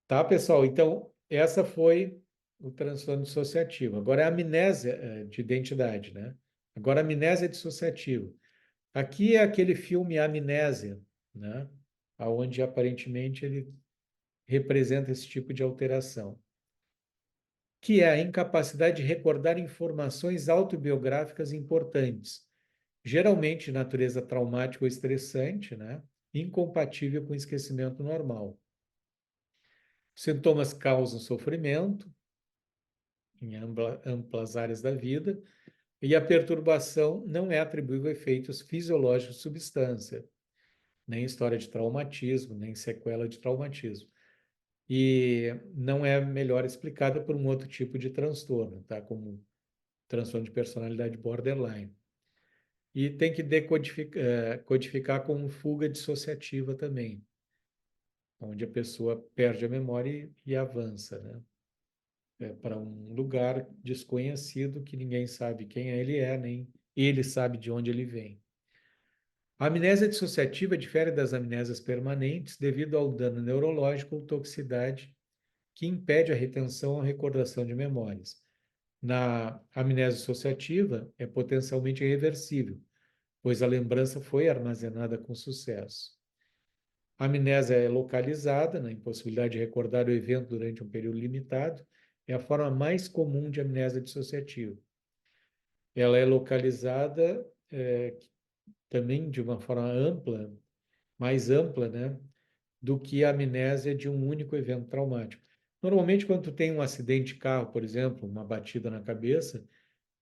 Tá, pessoal? Então, essa foi o transtorno dissociativo. Agora é a amnésia de identidade, né? Agora a amnésia dissociativa. Aqui é aquele filme Amnésia, né? Onde aparentemente ele representa esse tipo de alteração, que é a incapacidade de recordar informações autobiográficas importantes, geralmente de natureza traumática ou estressante, né? Incompatível com o esquecimento normal. Sintomas causam sofrimento em amplas áreas da vida, e a perturbação não é atribuível a efeitos fisiológicos de substância, nem história de traumatismo, nem sequela de traumatismo. E não é melhor explicada por um outro tipo de transtorno, tá? Como transtorno de personalidade borderline. E tem que codificar como fuga dissociativa também, onde a pessoa perde a memória e avança, né? Para um lugar desconhecido que ninguém sabe quem ele é, nem ele sabe de onde ele vem. A amnésia dissociativa difere das amnésias permanentes devido ao dano neurológico ou toxicidade que impede a retenção ou recordação de memórias. Na amnésia dissociativa, é potencialmente irreversível, pois a lembrança foi armazenada com sucesso. A amnésia é localizada, na impossibilidade de recordar o evento durante um período limitado, é a forma mais comum de amnésia dissociativa. Ela é localizada também de uma forma ampla, mais ampla, né, do que a amnésia de um único evento traumático. Normalmente, quando tu tem um acidente de carro, por exemplo, uma batida na cabeça,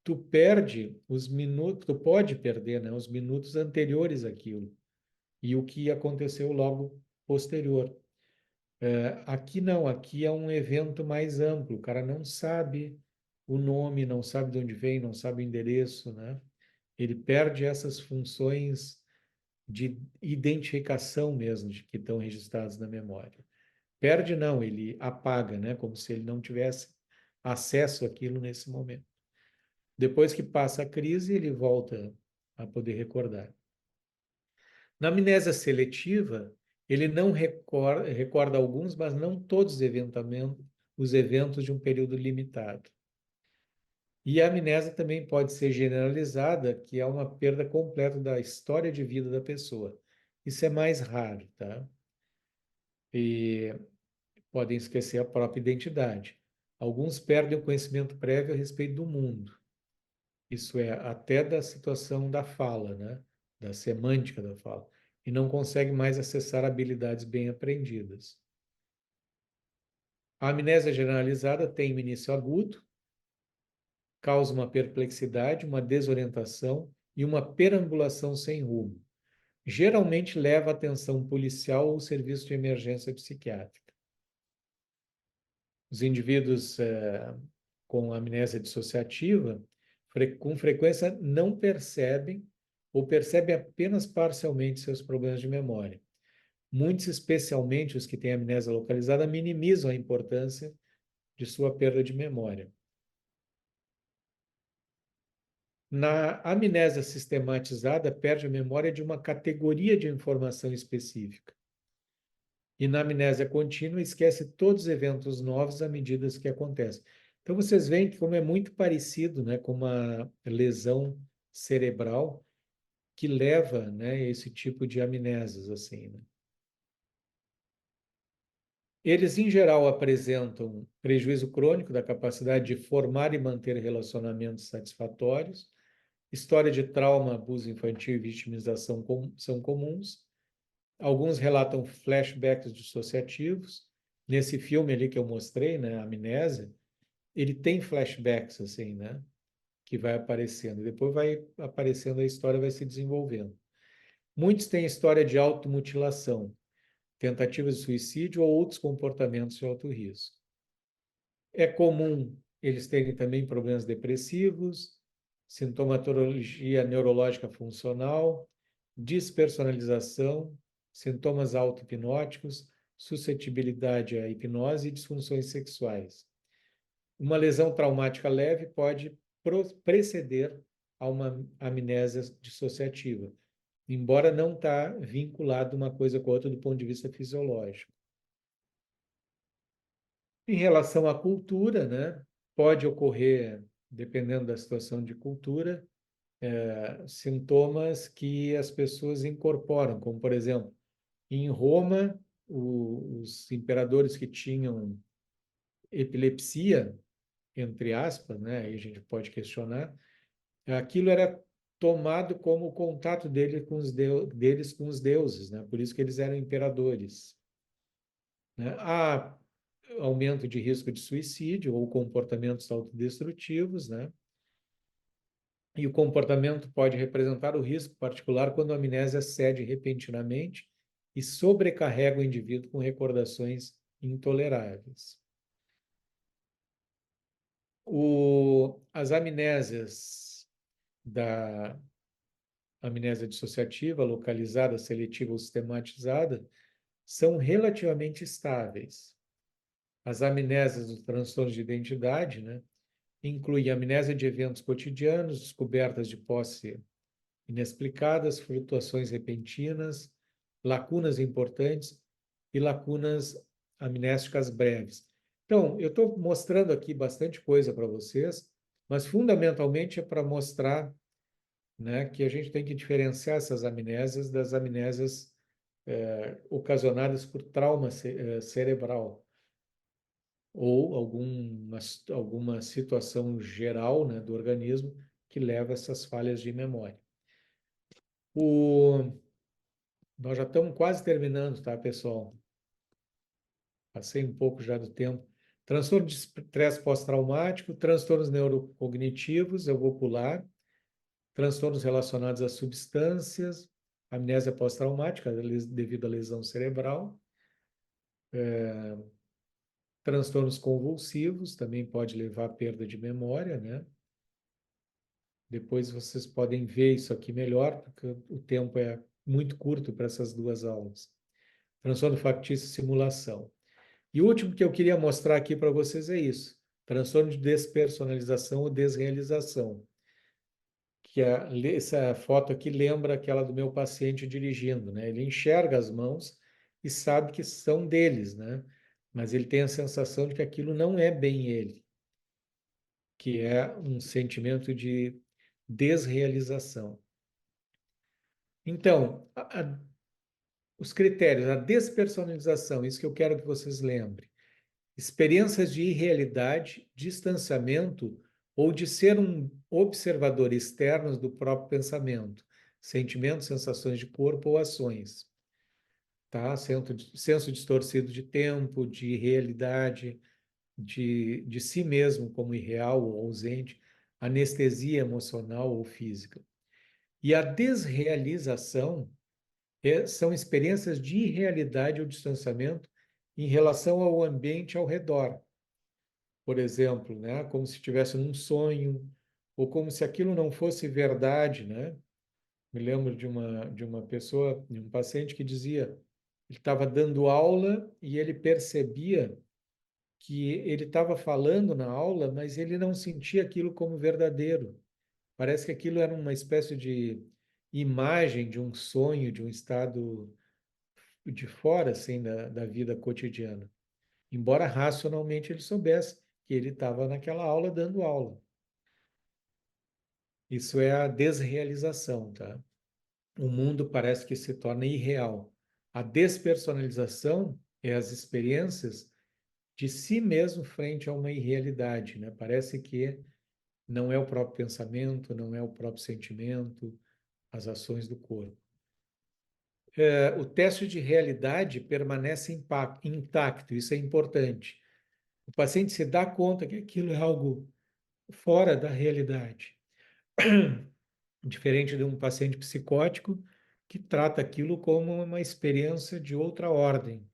tu perde os minutos, tu pode perder, né, os minutos anteriores àquilo e o que aconteceu logo posterior. Aqui não, aqui é um evento mais amplo, o cara não sabe o nome, não sabe de onde vem, não sabe o endereço, né? Ele perde essas funções de identificação mesmo, que estão registradas na memória. Perde não, ele apaga, né? Como se ele não tivesse acesso àquilo nesse momento. Depois que passa a crise, ele volta a poder recordar. Na amnésia seletiva, ele não recorda alguns, mas não todos os eventos de um período limitado. E a amnésia também pode ser generalizada, que é uma perda completa da história de vida da pessoa. Isso é mais raro, tá? E podem esquecer a própria identidade. Alguns perdem o conhecimento prévio a respeito do mundo. Isso é, até da situação da fala, né? Da semântica da fala. E não conseguem mais acessar habilidades bem aprendidas. A amnésia generalizada tem um início agudo, causa uma perplexidade, uma desorientação e uma perambulação sem rumo. Geralmente leva a atenção policial ou serviço de emergência psiquiátrica. Os indivíduos com amnésia dissociativa, com frequência, não percebem ou percebem apenas parcialmente seus problemas de memória. Muitos, especialmente os que têm amnésia localizada, minimizam a importância de sua perda de memória. Na amnésia sistematizada, perde a memória de uma categoria de informação específica. E na amnésia contínua, esquece todos os eventos novos à medida que acontecem. Então, vocês veem que como é muito parecido, né, com uma lesão cerebral que leva, né, esse tipo de amnésias, assim, né? Eles, em geral, apresentam prejuízo crônico da capacidade de formar e manter relacionamentos satisfatórios. História de trauma, abuso infantil e vitimização são comuns. Alguns relatam flashbacks dissociativos. Nesse filme ali que eu mostrei, né, Amnésia, ele tem flashbacks, assim, né, que vai aparecendo. Depois vai aparecendo, a história vai se desenvolvendo. Muitos têm história de automutilação, tentativas de suicídio ou outros comportamentos de alto risco. É comum eles terem também problemas depressivos, sintomatologia neurológica funcional, despersonalização, sintomas auto-hipnóticos, suscetibilidade à hipnose e disfunções sexuais. Uma lesão traumática leve pode preceder a uma amnésia dissociativa, embora não está vinculado uma coisa com a outra do ponto de vista fisiológico. Em relação à cultura, né, pode ocorrer, dependendo da situação de cultura, sintomas que as pessoas incorporam, como, por exemplo, em Roma, os imperadores que tinham epilepsia, entre aspas, né, aí a gente pode questionar, aquilo era tomado como o contato deles com os deuses, né? Por isso que eles eram imperadores. Né? Há aumento de risco de suicídio ou comportamentos autodestrutivos, né? E o comportamento pode representar o risco particular quando a amnésia cede repentinamente e sobrecarrega o indivíduo com recordações intoleráveis. As amnésias da amnésia dissociativa, localizada, seletiva ou sistematizada, são relativamente estáveis. As amnésias dos transtornos de identidade, né, incluem amnésia de eventos cotidianos, descobertas de posse inexplicadas, flutuações repentinas, lacunas importantes e lacunas amnésticas breves. Então, eu estou mostrando aqui bastante coisa para vocês, mas fundamentalmente é para mostrar, né, que a gente tem que diferenciar essas amnésias das amnésias ocasionadas por trauma cerebral ou alguma situação geral, né, do organismo que leva a essas falhas de memória. Nós já estamos quase terminando, tá, pessoal? Passei um pouco já do tempo. Transtorno de estresse pós-traumático, transtornos neurocognitivos, eu vou pular. Transtornos relacionados a substâncias, amnésia pós-traumática devido à lesão cerebral. Transtornos convulsivos, também pode levar à perda de memória, né? Depois vocês podem ver isso aqui melhor, porque o tempo é muito curto para essas duas aulas. Transtorno factício e simulação. E o último que eu queria mostrar aqui para vocês é isso. Transtorno de despersonalização ou desrealização. Essa foto aqui lembra aquela do meu paciente dirigindo, né? Ele enxerga as mãos e sabe que são deles, né? Mas ele tem a sensação de que aquilo não é bem ele, que é um sentimento de desrealização. Então, os critérios, a despersonalização, isso que eu quero que vocês lembrem. Experiências de irrealidade, distanciamento ou de ser um observador externo do próprio pensamento, sentimentos, sensações de corpo ou ações. Tá? Senso distorcido de tempo, de realidade, de si mesmo como irreal ou ausente, anestesia emocional ou física. E a desrealização são experiências de irrealidade ou distanciamento em relação ao ambiente ao redor. Por exemplo, né? Como se estivesse num sonho, ou como se aquilo não fosse verdade, né? Me lembro de uma pessoa, de um paciente que dizia, ele estava dando aula e ele percebia que ele estava falando na aula, mas ele não sentia aquilo como verdadeiro. Parece que aquilo era uma espécie de imagem de um sonho, de um estado de fora, assim, da vida cotidiana. Embora racionalmente ele soubesse que ele estava naquela aula dando aula. Isso é a desrealização, tá? O mundo parece que se torna irreal. A despersonalização é as experiências de si mesmo frente a uma irrealidade, né? Parece que não é o próprio pensamento, não é o próprio sentimento, as ações do corpo. O teste de realidade permanece intacto, isso é importante. O paciente se dá conta que aquilo é algo fora da realidade. Diferente de um paciente psicótico que trata aquilo como uma experiência de outra ordem.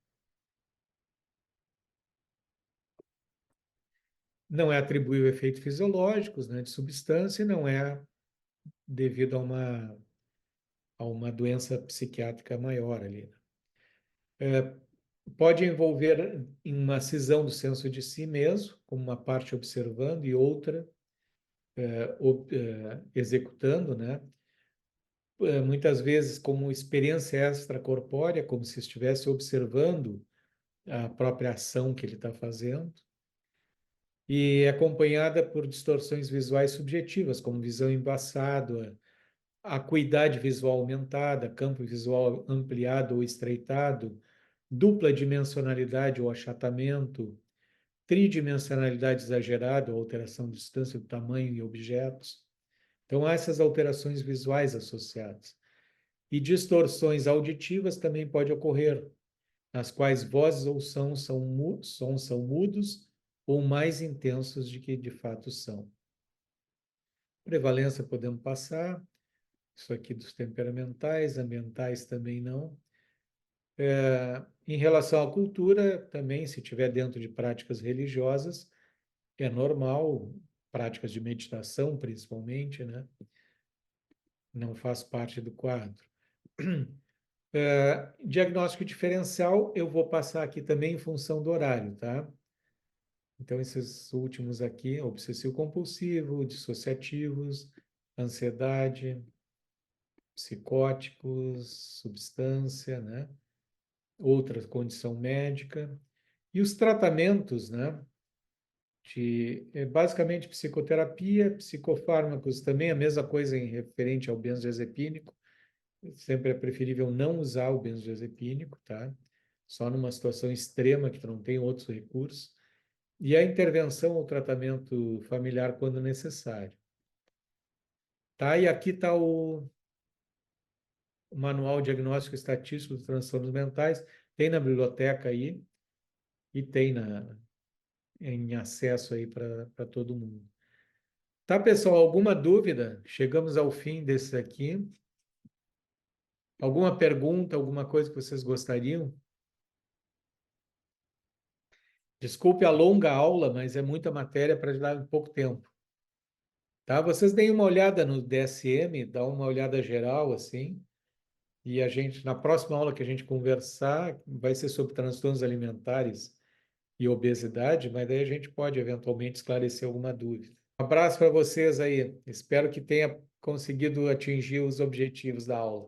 Não é atribuível a efeitos fisiológicos, né, de substância, e não é devido a uma doença psiquiátrica maior ali. Pode envolver em uma cisão do senso de si mesmo, como uma parte observando e outra executando, né? Muitas vezes como experiência extracorpórea, como se estivesse observando a própria ação que ele está fazendo, e acompanhada por distorções visuais subjetivas, como visão embaçada, acuidade visual aumentada, campo visual ampliado ou estreitado, dupla dimensionalidade ou achatamento, tridimensionalidade exagerada ou alteração de distância do tamanho e objetos. Então, há essas alterações visuais associadas. E distorções auditivas também podem ocorrer, nas quais vozes ou sons são mudos ou mais intensos de que de fato são. Prevalência podemos passar, isso aqui dos temperamentais, ambientais também não. Em relação à cultura, também, se tiver dentro de práticas religiosas, é normal, práticas de meditação principalmente, né? Não faz parte do quadro. Diagnóstico diferencial, eu vou passar aqui também em função do horário, tá? Então, esses últimos aqui, obsessivo-compulsivo, dissociativos, ansiedade, psicóticos, substância, né? Outra condição médica. E os tratamentos, né? Basicamente psicoterapia, psicofármacos também, a mesma coisa em referente ao benzodiazepínico. Sempre é preferível não usar o benzodiazepínico, tá? Só numa situação extrema que tu não tem outros recursos. E a intervenção ou tratamento familiar quando necessário. Tá? E aqui está o Manual Diagnóstico Estatístico dos Transtornos Mentais. Tem na biblioteca aí e tem em acesso aí para todo mundo. Tá, pessoal? Alguma dúvida? Chegamos ao fim desse aqui. Alguma pergunta, alguma coisa que vocês gostariam? Desculpe a longa aula, mas é muita matéria para dar em pouco tempo. Tá? Vocês deem uma olhada no DSM, dá uma olhada geral, assim, e a gente, na próxima aula que a gente conversar, vai ser sobre transtornos alimentares e obesidade, mas daí a gente pode eventualmente esclarecer alguma dúvida. Um abraço para vocês aí. Espero que tenha conseguido atingir os objetivos da aula.